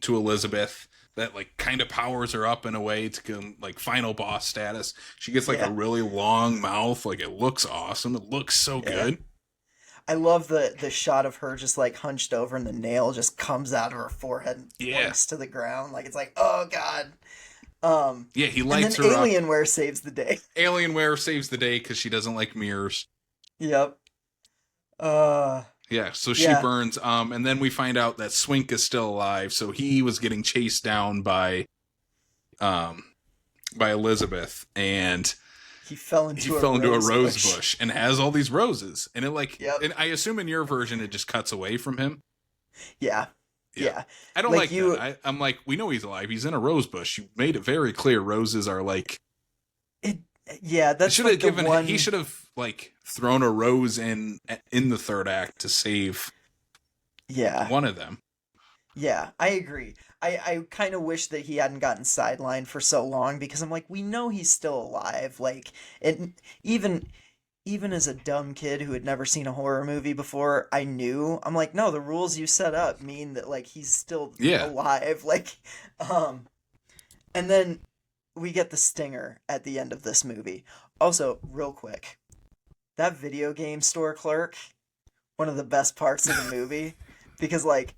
Elizabeth. That like kind of powers her up in a way to come like final boss status. She gets like Yeah. a really long mouth. Like it looks awesome. It looks so Yeah. good. I love the shot of her just like hunched over and the nail just comes out of her forehead and Yeah. flunks to the ground. Like it's like, oh god. Yeah, he And lights then her up. Alienware saves the day. Alienware saves the day because she doesn't like mirrors. Yep. Uh Yeah, so she yeah. burns. And then we find out that Swink is still alive. So he was getting chased down by Elizabeth, and He fell he into fell into a rose bush. bush and has all these roses. And it like, Yep. and I assume in your version it just cuts away from him. Yeah. Yeah. Yeah. I don't Like like you- that. I'm like, we know he's alive. He's in a rose bush. You made it very clear. Roses are like. Yeah, that's Should like have the given. one. He should have like thrown a rose in the third act to save Yeah. one of them. Yeah, I agree. I kind of wish that he hadn't gotten sidelined for so long because I'm like, we know he's still alive. Like, and even as a dumb kid who had never seen a horror movie before, I knew. I'm like, no, the rules you set up mean that like he's still Yeah. alive. Like, and then we get the stinger at the end of this movie. Also, real quick, that video game store clerk, one of the best parts of the movie, because like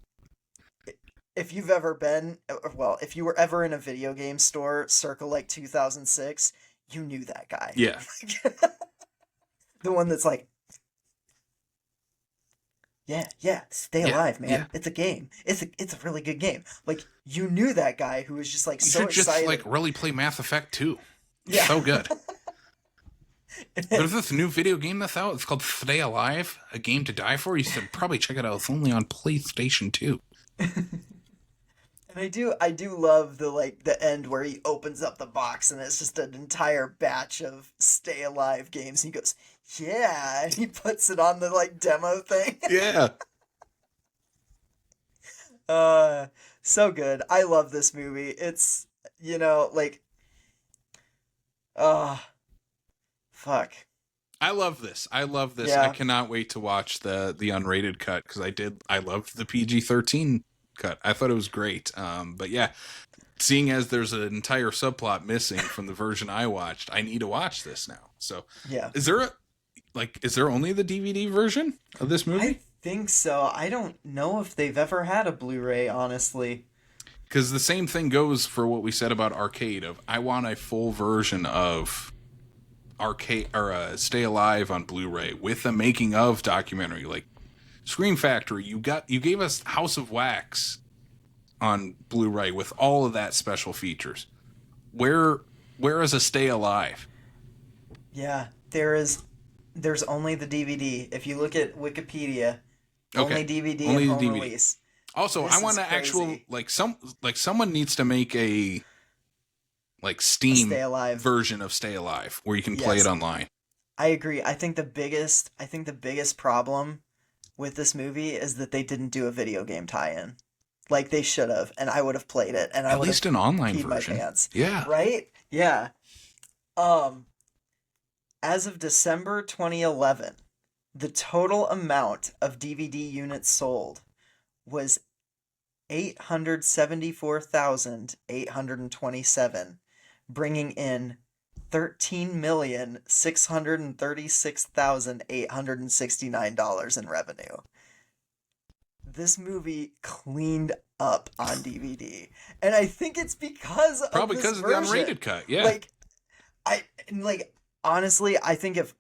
if you've ever been, well, if you were ever in a video game store circa like 2006, you knew that guy. Yeah. The one that's like, yeah, stay Yeah, alive, man. yeah. It's a game. It's a really good game. Like you knew that guy who was just like You so should just excited. like really play Mass Effect 2. Yeah. So good. There's this new video game that's out. It's called Stay Alive, a game to die for. You should probably check it out. It's only on PlayStation 2. And I do love the end where he opens up the box and it's just an entire batch of Stay Alive games. And he goes, yeah, and he puts it on the like demo thing. Yeah. So good. I love this movie. It's like fuck. I love this. Yeah. I cannot wait to watch the unrated cut because I loved the PG-13 cut. I thought it was great. But yeah, seeing as there's an entire subplot missing from the version I watched, I need to watch this now. So Yeah. is there only the DVD version of this movie? I think so. I don't know if they've ever had a Blu-ray, honestly. Because the same thing goes for what we said about Arcade. I want a full version of Arcade or Stay Alive on Blu-ray with a making of documentary, like Scream Factory, you gave us House of Wax on Blu-ray with all of that special features. Where is a Stay Alive? Yeah, there's only the DVD. If you look at Wikipedia, Okay, only DVD and only the home DVD. release. Also, I This want is to actual crazy. someone needs to make a A Steam Stay Alive. version of Stay Alive where you can play it Yes, online. I agree. I think the biggest problem with this movie is that they didn't do a video game tie-in. Like they should have, and I would have played it, and I At would have least an online peed my version. pants. Yeah. Right? Yeah. Um, as of December 2011, the total amount of DVD units sold was 874,827, bringing in 13,636,869 in revenue. This movie cleaned up on DVD, and I think it's because of Probably this because of the version. unrated cut. Yeah. Like like honestly, I think if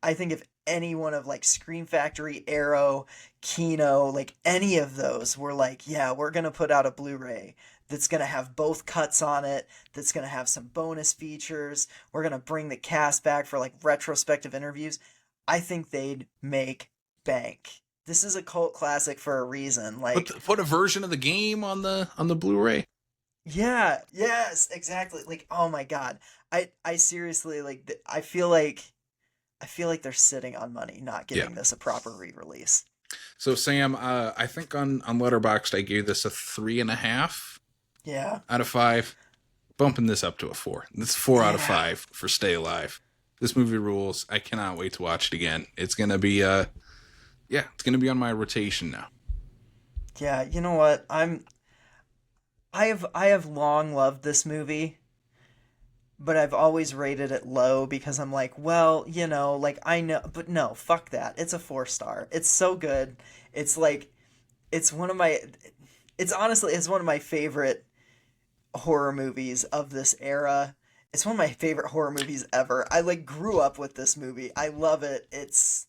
any one of like Scream Factory, Arrow, Kino, like any of those were like, yeah, we're gonna put out a Blu-ray that's gonna have both cuts on it, that's gonna have some bonus features, we're gonna bring the cast back for like retrospective interviews, I think they'd make bank. This is a cult classic for a reason. Put Like, put a version of the game on the Blu-ray. yeah, yes, exactly. Like, oh my God. I seriously like I feel like they're sitting on money not Yeah. giving this a proper re-release. So Sam, I think on Letterboxd I gave this a 3.5 Yeah. out of 5. Bumping this up to a 4. This is 4 out of Yeah. 5 for Stay Alive. This movie rules. I cannot wait to watch it again. It's gonna be it's gonna be on my rotation now. Yeah, you know what? I have long loved this movie, but I've always rated it low because I'm like, well, like I know, but no, fuck that. It's a 4 star. It's so good. It's like it's one of my it's one of my favorite horror movies of this era. It's one of my favorite horror movies ever. I like grew up with this movie. I love it. It's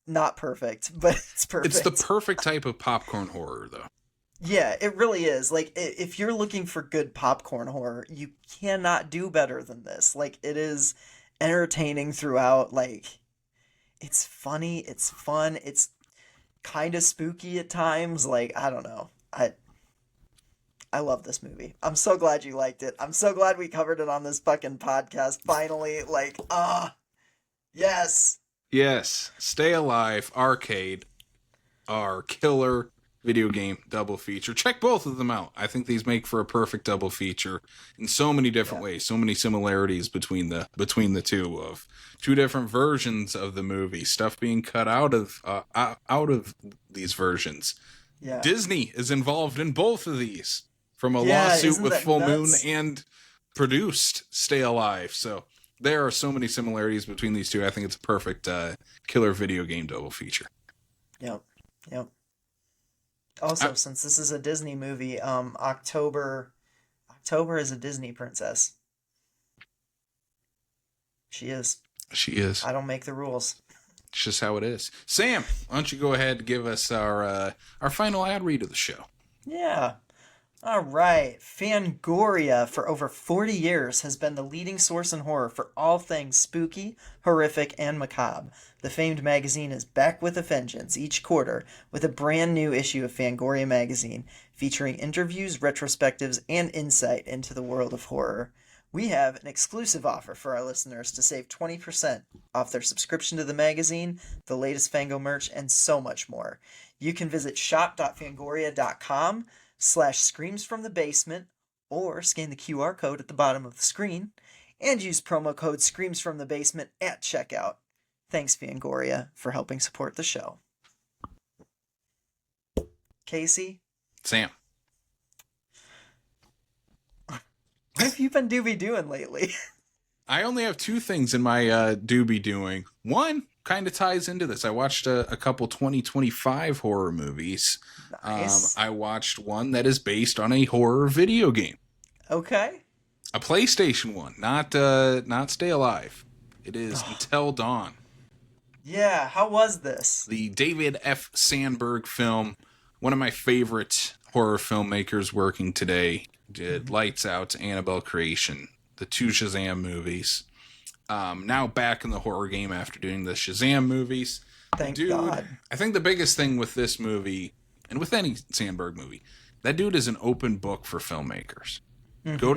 not perfect, but it's It's the perfect. perfect type of popcorn horror, though. Yeah, it really is. Like if you're looking for good popcorn horror, you cannot do better than this. Like it is entertaining throughout. Like it's funny, it's fun, it's kind of spooky at times. Like I don't know. I love this movie. I'm so glad you liked it. I'm so glad we covered it on this fucking podcast finally. Like, yes. Yes, Stay Alive Arcade are killer video game double feature. Check both of them out. I think these make for a perfect double feature in so many different Yeah. ways. So many similarities between the two of two different versions of the movie. Stuff being cut out of these versions. Yeah. Disney is involved in both of these from a Yeah, lawsuit isn't with that Full Moon nuts? and produced Stay Alive. So there are so many similarities between these two. I think it's a perfect killer video game double feature. Yep. Yep. Also, I, since this is a Disney movie, October is a Disney princess. She is. she is. I don't make the rules. It's just how it is. Sam, why don't you go ahead and give us our final ad read of the show? Yeah. All right. Fangoria, for over 40 years, has been the leading source in horror for all things spooky, horrific, and macabre. The famed magazine is back with a vengeance each quarter with a brand new issue of Fangoria magazine featuring interviews, retrospectives, and insight into the world of horror. We have an exclusive offer for our listeners to save 20% off their subscription to the magazine, the latest Fango merch, and so much more. You can visit shop.fangoria.com/screams from the basement or scan the QR code at the bottom of the screen and use promo code screams from the basement at checkout. Thanks, Fangoria, for helping support the show. Casey, Sam. what have you been doing lately? I only have two things in my doobie doing. One kind of ties into this. I watched a couple 2025 horror movies. Nice. I watched one that is based on a horror video game. Okay. A PlayStation one, not Stay Alive. It is Until Dawn. Yeah, how was this? The David F. Sandberg film, one of my favorite horror filmmakers working today, did Mhm. Lights Out, Annabelle Creation, the two Shazam movies. Now back in the horror game after doing the Shazam movies. The Thank dude, God. I think the biggest thing with this movie, and with any Sandberg movie, that dude is an open book for filmmakers. Hmm. Go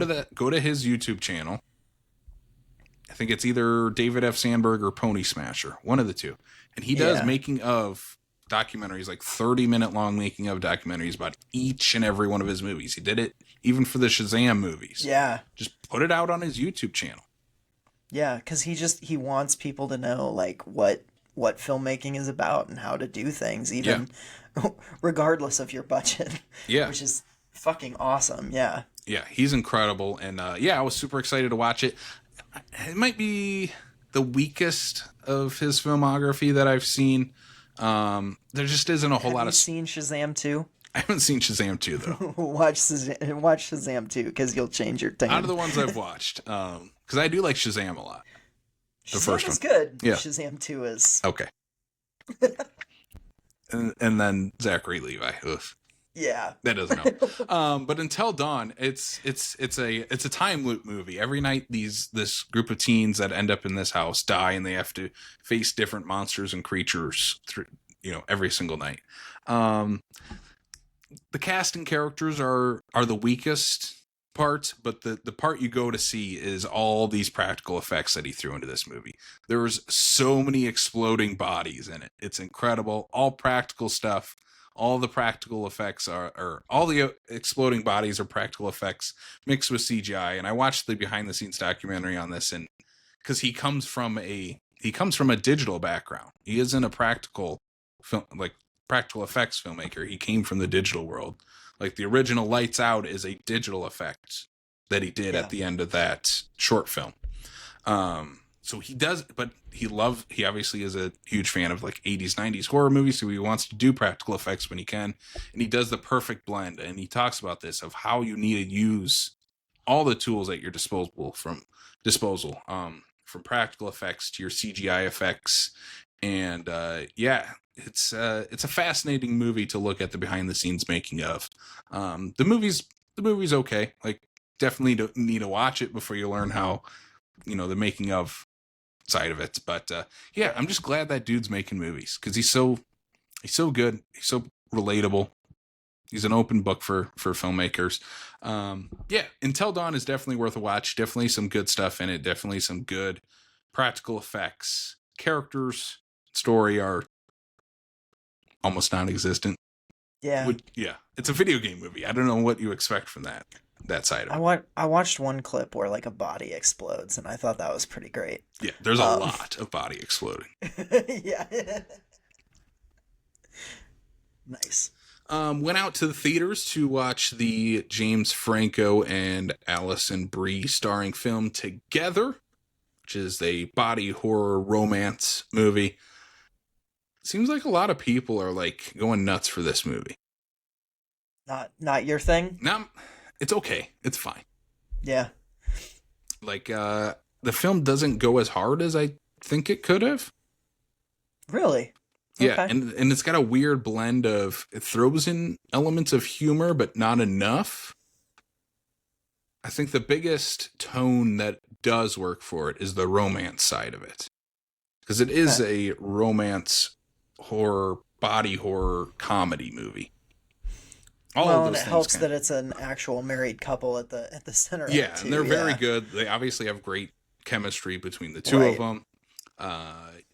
to his YouTube channel. I think it's either David F. Sandberg or Pony Smasher, one of the two. And he does Yeah. making of documentaries, like 30-minute long making of documentaries about each and every one of his movies. He did it even for the Shazam movies. Yeah. Just put it out on his YouTube channel. Yeah, because he wants people to know like what filmmaking is about and how to do things, Yeah. even regardless of your budget, Yeah. which is fucking awesome. Yeah. Yeah, he's incredible. And yeah, I was super excited to watch it. It might be the weakest of his filmography that I've seen. There just isn't a whole Have lot you of. seen Shazam 2? I haven't seen Shazam 2, though. Watch Shazam 2 because you'll change your tune. Out of the ones I've watched, because I do like Shazam a lot. The Shazam first is one. good. Yeah. Shazam 2 is. Okay. And then Zachary Levi. Ugh. Yeah. That doesn't help. But Until Dawn, it's a time loop movie. Every night this group of teens that end up in this house die, and they have to face different monsters and creatures through every single night. The casting characters are the weakest part, but the part you go to see is all these practical effects that he threw into this movie. There was so many exploding bodies in it. It's incredible. All practical stuff. All the practical effects or all the exploding bodies are practical effects mixed with CGI. And I watched the behind the scenes documentary on this, and because he comes from a digital background. He isn't a practical film, like practical effects filmmaker. He came from the digital world. Like the original Lights Out is a digital effect that he did Yeah. at the end of that short film. So he does, but he obviously is a huge fan of like 80s, 90s horror movies. So he wants to do practical effects when he can. And he does the perfect blend. And he talks about this of how you need to use all the tools at your disposal, from practical effects to your CGI effects. And yeah, it's a fascinating movie to look at the behind the scenes making of. The movie's okay. Like, definitely don't need to watch it before you learn how the making of side of it. But yeah, I'm just glad that dude's making movies because he's so good. He's so relatable. He's an open book for filmmakers. Yeah, Until Dawn is definitely worth a watch. Definitely some good stuff in it. Definitely some good practical effects. Characters, story are almost non-existent. Yeah. Yeah, it's a video game movie. I don't know what you expect from that side of it. I watched one clip where like a body explodes, and I thought that was pretty great. Yeah, there's a lot of body exploding. Yeah. Nice. Went out to the theaters to watch the James Franco and Alison Brie starring film Together, which is a body horror romance movie. Seems like a lot of people are like going nuts for this movie. Not your thing? Now, it's okay. It's fine. Yeah. Like, the film doesn't go as hard as I think it could have. Really? Yeah, Okay. and it's got a weird blend of, it throws in elements of humor, but not enough. I think the biggest tone that does work for it is the romance side of it. Because it is a romance horror, body horror comedy movie. Well, and it helps that it's an actual married couple at the center. Yeah, of it too. and they're very Yeah. good. They obviously have great chemistry between the two of them.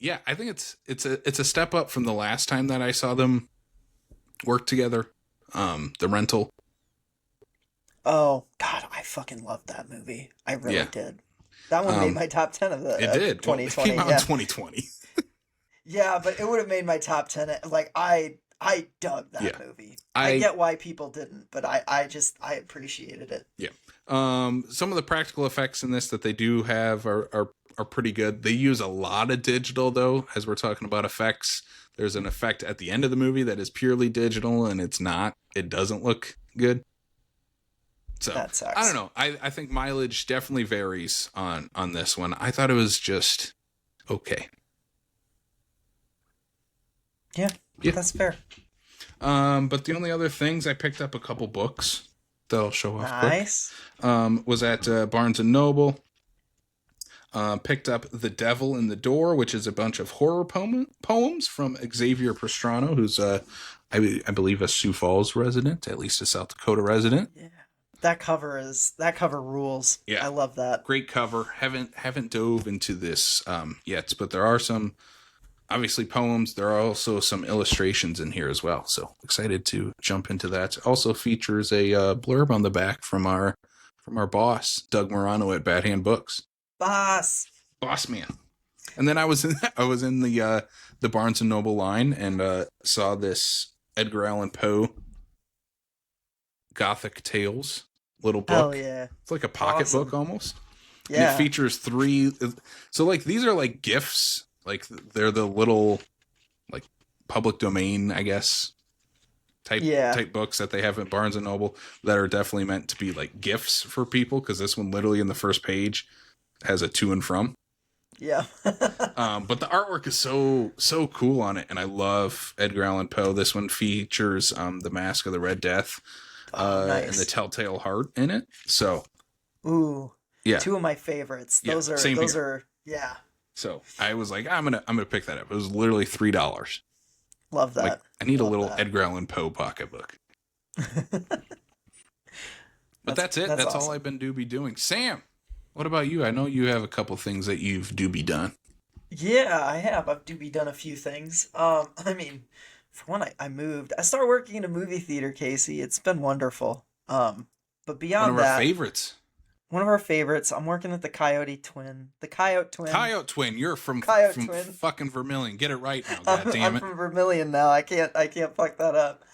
Yeah, I think it's a step up from the last time that I saw them work together. The Rental. Oh God, I fucking loved that movie. I really did. That one made my top 10 of the It did. 2020. Well, it came out in 2020. Yeah, but it would have made my top 10. Like I dug that movie. I get why people didn't, but I appreciated it. Yeah. Some of the practical effects in this that they do have are pretty good. They use a lot of digital though, as we're talking about effects. There's an effect at the end of the movie that is purely digital, and it doesn't look good. So that sucks. I don't know. I think mileage definitely varies on this one. I thought it was just okay. Yeah, Yeah. that's fair. But the only other things, I picked up a couple books that I'll show off quick. Nice. Was at Barnes and Noble. Picked up The Devil in the Door, which is a bunch of horror poems from Xavier Pastrano, who's I believe a Sioux Falls resident, at least a South Dakota resident. Yeah. That cover rules. Yeah, I love that. great cover. Haven't dove into this yet, but there are some obviously poems. There are also some illustrations in here as well. So excited to jump into that. Also features a blurb on the back from our boss Doug Morano at Bad Hand Books. Boss man. And then I was in the Barnes and Noble line and saw this Edgar Allan Poe Gothic Tales little book. Hell yeah. It's like a pocket book almost. Yeah. And it features 3. So like these are like gifts. Like they're the little like public domain, I guess, type books that they have at Barnes and Noble that are definitely meant to be like gifts for people, because this one literally in the first page has a to and from. Yeah. But the artwork is so cool on it, and I love Edgar Allan Poe. This one features the Mask of the Red Death Nice. and the Telltale Heart in it. So, ooh, yeah, 2 of my favorites. Yeah, Those are yeah. So I was like, I'm gonna pick that up. It was literally $3. Love that. Like, I need Love a little that. Edgar Allan Poe pocketbook. But that's it. That's awesome. all I've been doing. Sam, what about you? I know you have a couple things that you've done. Yeah, I have. I've done a few things. I mean, for one, I moved. I started working in a movie theater, Casey. It's been wonderful. But beyond One of that, our favorites. one of our favorites. I'm working at the Coyote Twin. The Coyote Twin. Coyote Twin. You're from Twin. fucking Vermilion. Get it right now. God damn I'm it. from Vermilion now. I can't fuck that up.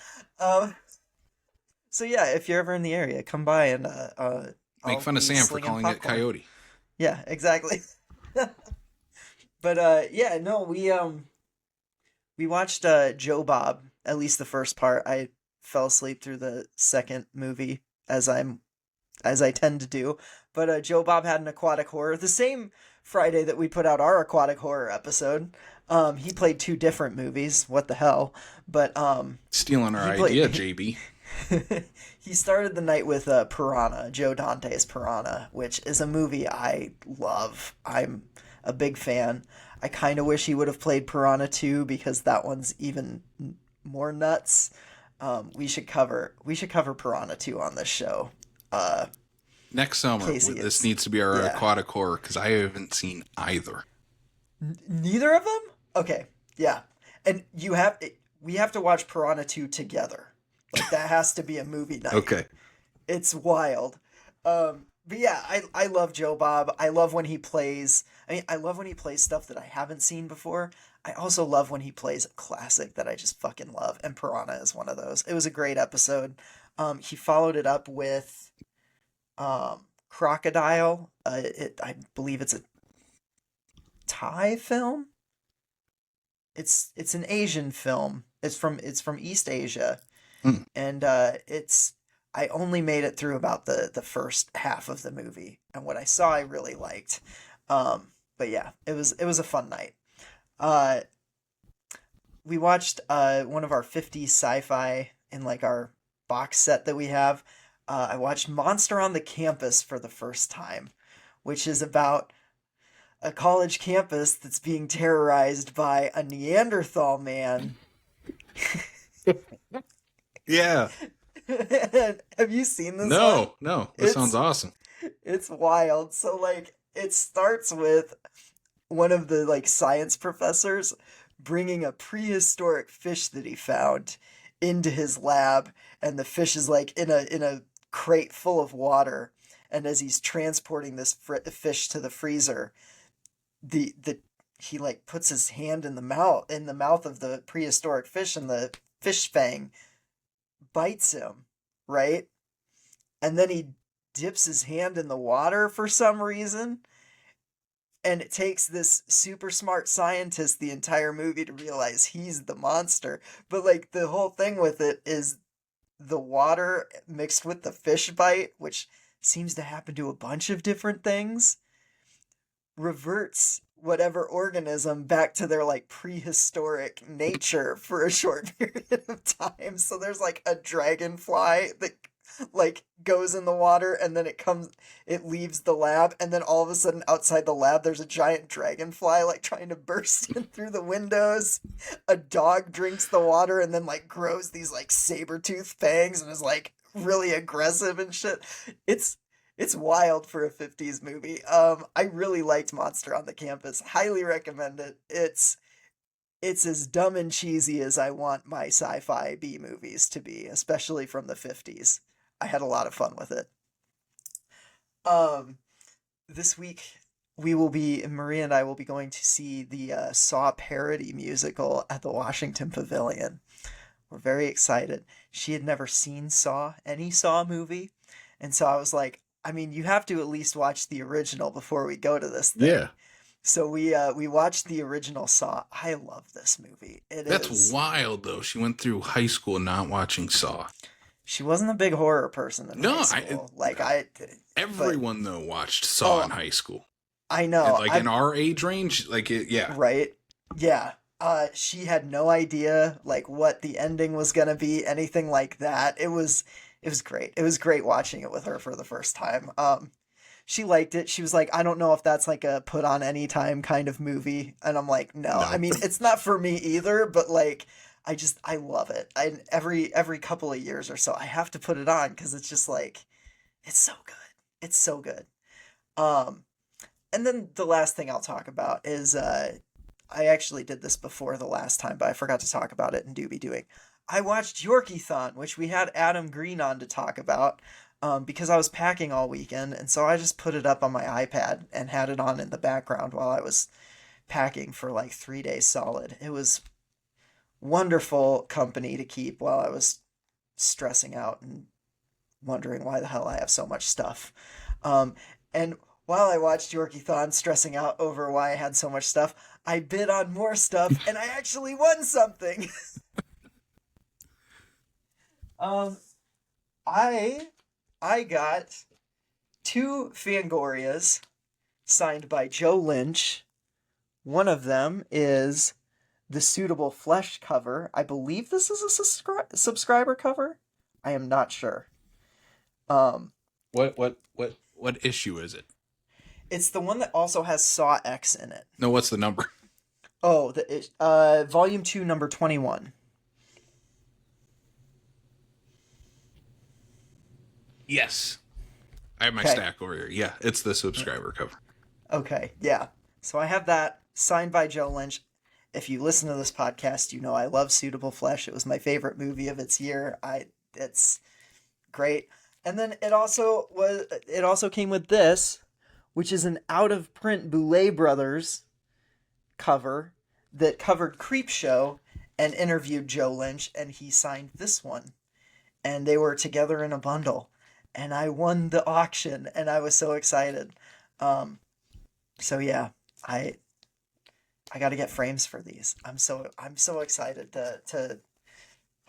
So yeah, if you're ever in the area, come by and Make I'll fun of be Sam for slinging calling it popcorn. Coyote. Yeah, exactly. But yeah, no, we watched Joe Bob, at least the first part. I fell asleep through the second movie as I tend to do. But Joe Bob had an aquatic horror. The same Friday that we put out our aquatic horror episode. He played 2 different movies. What the hell? But Stealing our idea, JB. he started the night with Piranha, Joe Dante's Piranha, which is a movie I love. I'm a big fan. I kind of wish he would have played Piranha 2 because that one's even more nuts. We should cover Piranha 2 on this show. Next summer, Casey, this needs to be our aquatic horror, because I haven't seen either. Neither of them? Okay, yeah. And we have to watch Piranha 2 together. Like, that has to be a movie night. Okay. It's wild. But yeah, I love Joe Bob. I love when he plays. I love when he plays stuff that I haven't seen before. I also love when he plays a classic that I just fucking love, and Piranha is one of those. It was a great episode. He followed it up with Crocodile. I believe it's a Thai film. It's an Asian film. It's from East Asia, and I only made it through about the first half of the movie, and what I saw I really liked. But yeah, it was a fun night. We watched one of our 50s sci-fi in like our box set that we have. I watched Monster on the Campus for the first time, which is about a college campus that's being terrorized by a Neanderthal man. Yeah. Have you seen this? No. This It's- sounds awesome. It's wild. So like it starts with one of the like science professors bringing a prehistoric fish that he found into his lab, and the fish is like in a crate full of water, and as he's transporting this fish to the freezer, he like puts his hand in the mouth of the prehistoric fish, and the fish fang bites him, right? And then he dips his hand in the water for some reason. And it takes this super smart scientist the entire movie to realize he's the monster. But like the whole thing with it is the water mixed with the fish bite, which seems to happen to a bunch of different things, reverts whatever organism back to their like prehistoric nature for a short period of time. So there's like a dragonfly that like goes in the water and then it leaves the lab, and then all of a sudden outside the lab there's a giant dragonfly like trying to burst in through the windows. A dog drinks the water and then like grows these like saber-tooth fangs and is like really aggressive and shit. It's wild for a 50s movie. I really liked Monster on the Campus. Highly recommend it. It's as dumb and cheesy as I want my sci-fi B movies to be, especially from the 50s. I had a lot of fun with it. This week Maria and I will be going to see the Saw parody musical at the Washington Pavilion. We're very excited. She had never seen any Saw movie, and so I was like, I mean, you have to at least watch the original before we go to this thing. Yeah. So we watched the original Saw. I love this movie. That's wild, though. She went through high school not watching Saw. She wasn't a big horror person in high school. Everyone though watched Saw in high school. I know. In our age range, yeah. Right? Yeah. She had no idea like what the ending was gonna be, anything like that. It was great. It was great watching it with her for the first time. She liked it. She was like, I don't know if that's like a put on anytime kind of movie. And I'm like, no. I mean, it's not for me either, but like, I love it. Every couple of years or so, I have to put it on because it's just like, it's so good. It's so good. And then the last thing I'll talk about is, I actually did this before the last time, but I forgot to talk about it in Doobie Doing. I watched Yorkie-thon, which we had Adam Green on to talk about, because I was packing all weekend, and so I just put it up on my iPad and had it on in the background while I was packing for like 3 days solid. It was wonderful company to keep while I was stressing out and wondering why the hell I have so much stuff. And while I watched Yorkie-thon stressing out over why I had so much stuff, I bid on more stuff and I actually won something. I got 2 Fangorias signed by Joe Lynch. One of them is the Suitable Flesh cover. I believe this is a subscriber cover. I am not sure. What issue is it? It's the one that also has Saw X in it. No, what's the number? Oh, Volume 2, number 21. Yes. I have my stack over here. Yeah, it's the subscriber cover. Okay, yeah. So I have that signed by Joe Lynch. If you listen to this podcast, you know I love Suitable Flesh. It was my favorite movie of its year. It's great. And then it also came with this, which is an out-of-print Boulet Brothers cover that covered Creepshow and interviewed Joe Lynch, and he signed this one. And they were together in a bundle. And I won the auction, and I was so excited. So yeah, I got to get frames for these. I'm so excited to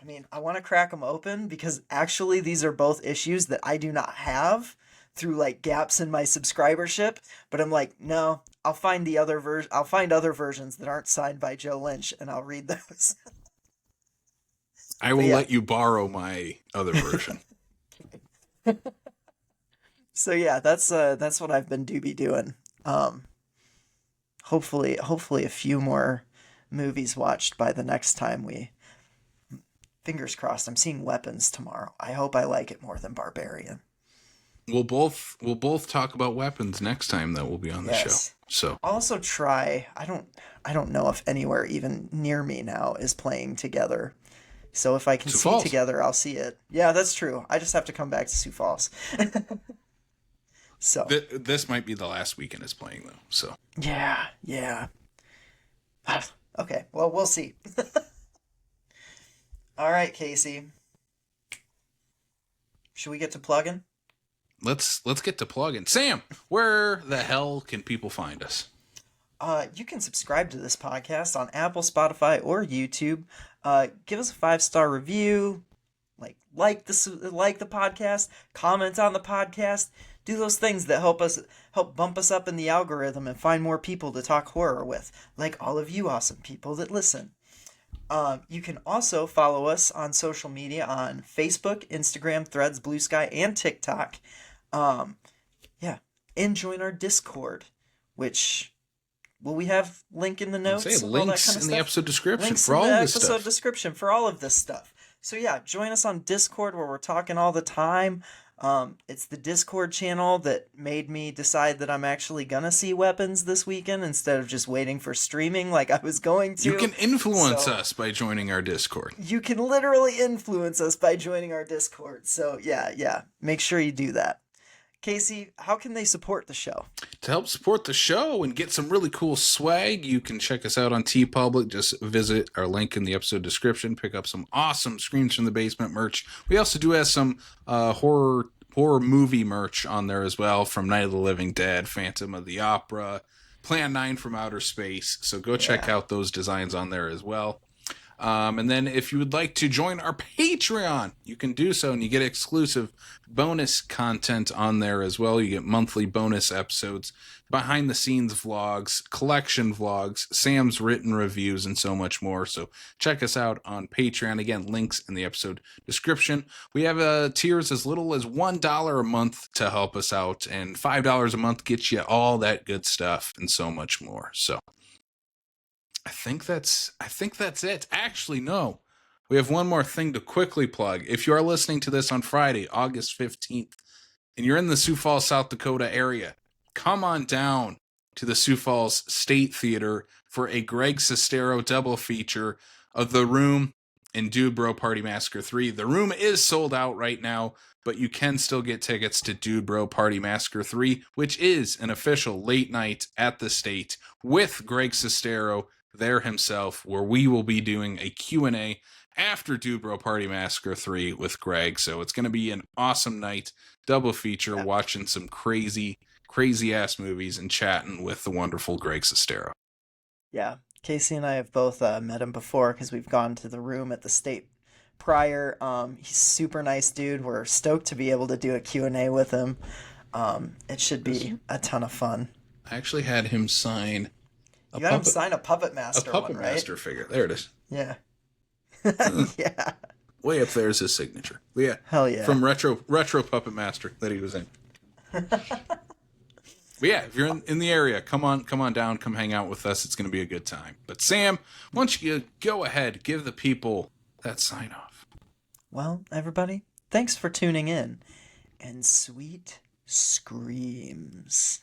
I mean, I want to crack them open because actually these are both issues that I do not have through like gaps in my subscribership, but I'm like, no, I'll find other versions that aren't signed by Joe Lynch and I'll read those. I will let you borrow my other version. So yeah, that's what I've been doing. Hopefully a few more movies watched by the next time we. Fingers crossed. I'm seeing Weapons tomorrow. I hope I like it more than Barbarian. We'll both talk about Weapons next time that we'll be on the show. So I'll also try. I don't know if anywhere even near me now is playing Together. So if I can see Together, I'll see it. Yeah, that's true. I just have to come back to Sioux Falls. So this might be the last weekend it's playing though. So yeah. Okay, well we'll see. All right, Casey. Should we get to plugging? Let's get to plugging. Sam, where the hell can people find us? You can subscribe to this podcast on Apple, Spotify, or YouTube. Give us a 5-star review. Like the podcast. Comment on the podcast. do those things that help bump us up in the algorithm and find more people to talk horror with, like all of you awesome people that listen. You can also follow us on social media on Facebook, Instagram, Threads, Blue Sky, and TikTok. Yeah, and join our Discord, which will we have link in the notes? Say links in the episode description for all of this stuff. Episode description for all of this stuff. So yeah, join us on Discord where we're talking all the time. It's the Discord channel that made me decide that I'm actually gonna see Weapons this weekend instead of just waiting for streaming like I was going to. You can influence us by joining our Discord. You can literally influence us by joining our Discord. So yeah, make sure you do that. Casey, how can they support the show? To help support the show and get some really cool swag, you can check us out on TeePublic. Just visit our link in the episode description. Pick up some awesome Screams from the Basement merch. We also do have some horror movie merch on there as well, from Night of the Living Dead, Phantom of the Opera, Plan 9 from Outer Space. So go check out those designs on there as well. And then if you would like to join our Patreon, you can do so, and you get exclusive bonus content on there as well. You get monthly bonus episodes, behind the scenes vlogs, collection vlogs, Sam's written reviews, and so much more. So check us out on Patreon. Again, links in the episode description. We have tiers as little as $1 a month to help us out, and $5 a month gets you all that good stuff and so much more. So I think that's it. Actually, no. We have one more thing to quickly plug. If you are listening to this on Friday, August 15th, and you're in the Sioux Falls, South Dakota area, come on down to the Sioux Falls State Theater for a Greg Sestero double feature of The Room and Dude Bro Party Massacre 3. The Room is sold out right now, but you can still get tickets to Dude Bro Party Massacre 3, which is an official late night at the State with Greg Sestero there himself, where we will be doing a Q&A after Dude Bro Party Massacre 3 with Greg. So it's going to be an awesome night, double feature, watching some crazy ass movies and chatting with the wonderful Greg Sestero. Yeah, Casey and I have both met him before because we've gone to The Room at the State prior. He's super nice dude. We're stoked to be able to do a Q&A with him. It should be a ton of fun. I actually had him sign You got him sign a Puppet Master Puppet one, right? Master figure. There it is. Yeah. Yeah. Way up there is his signature. But yeah. Hell yeah. From retro Puppet Master that he was in. But yeah, if you're in the area, come on down, come hang out with us. It's going to be a good time. But Sam, why don't you go ahead, give the people that sign off. Well, everybody, thanks for tuning in. And sweet screams.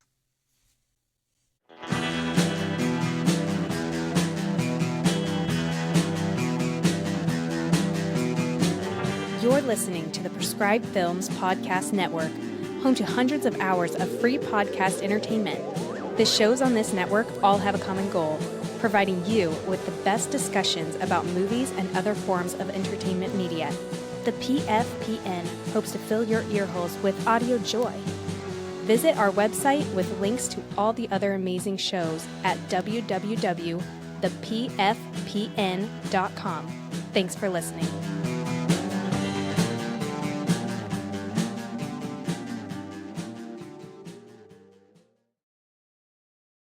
You're listening to the Prescribed Films Podcast Network, home to hundreds of hours of free podcast entertainment. The shows on this network all have a common goal, providing you with the best discussions about movies and other forms of entertainment media. The PFPN hopes to fill your earholes with audio joy. Visit our website with links to all the other amazing shows at www.thepfpn.com. Thanks for listening.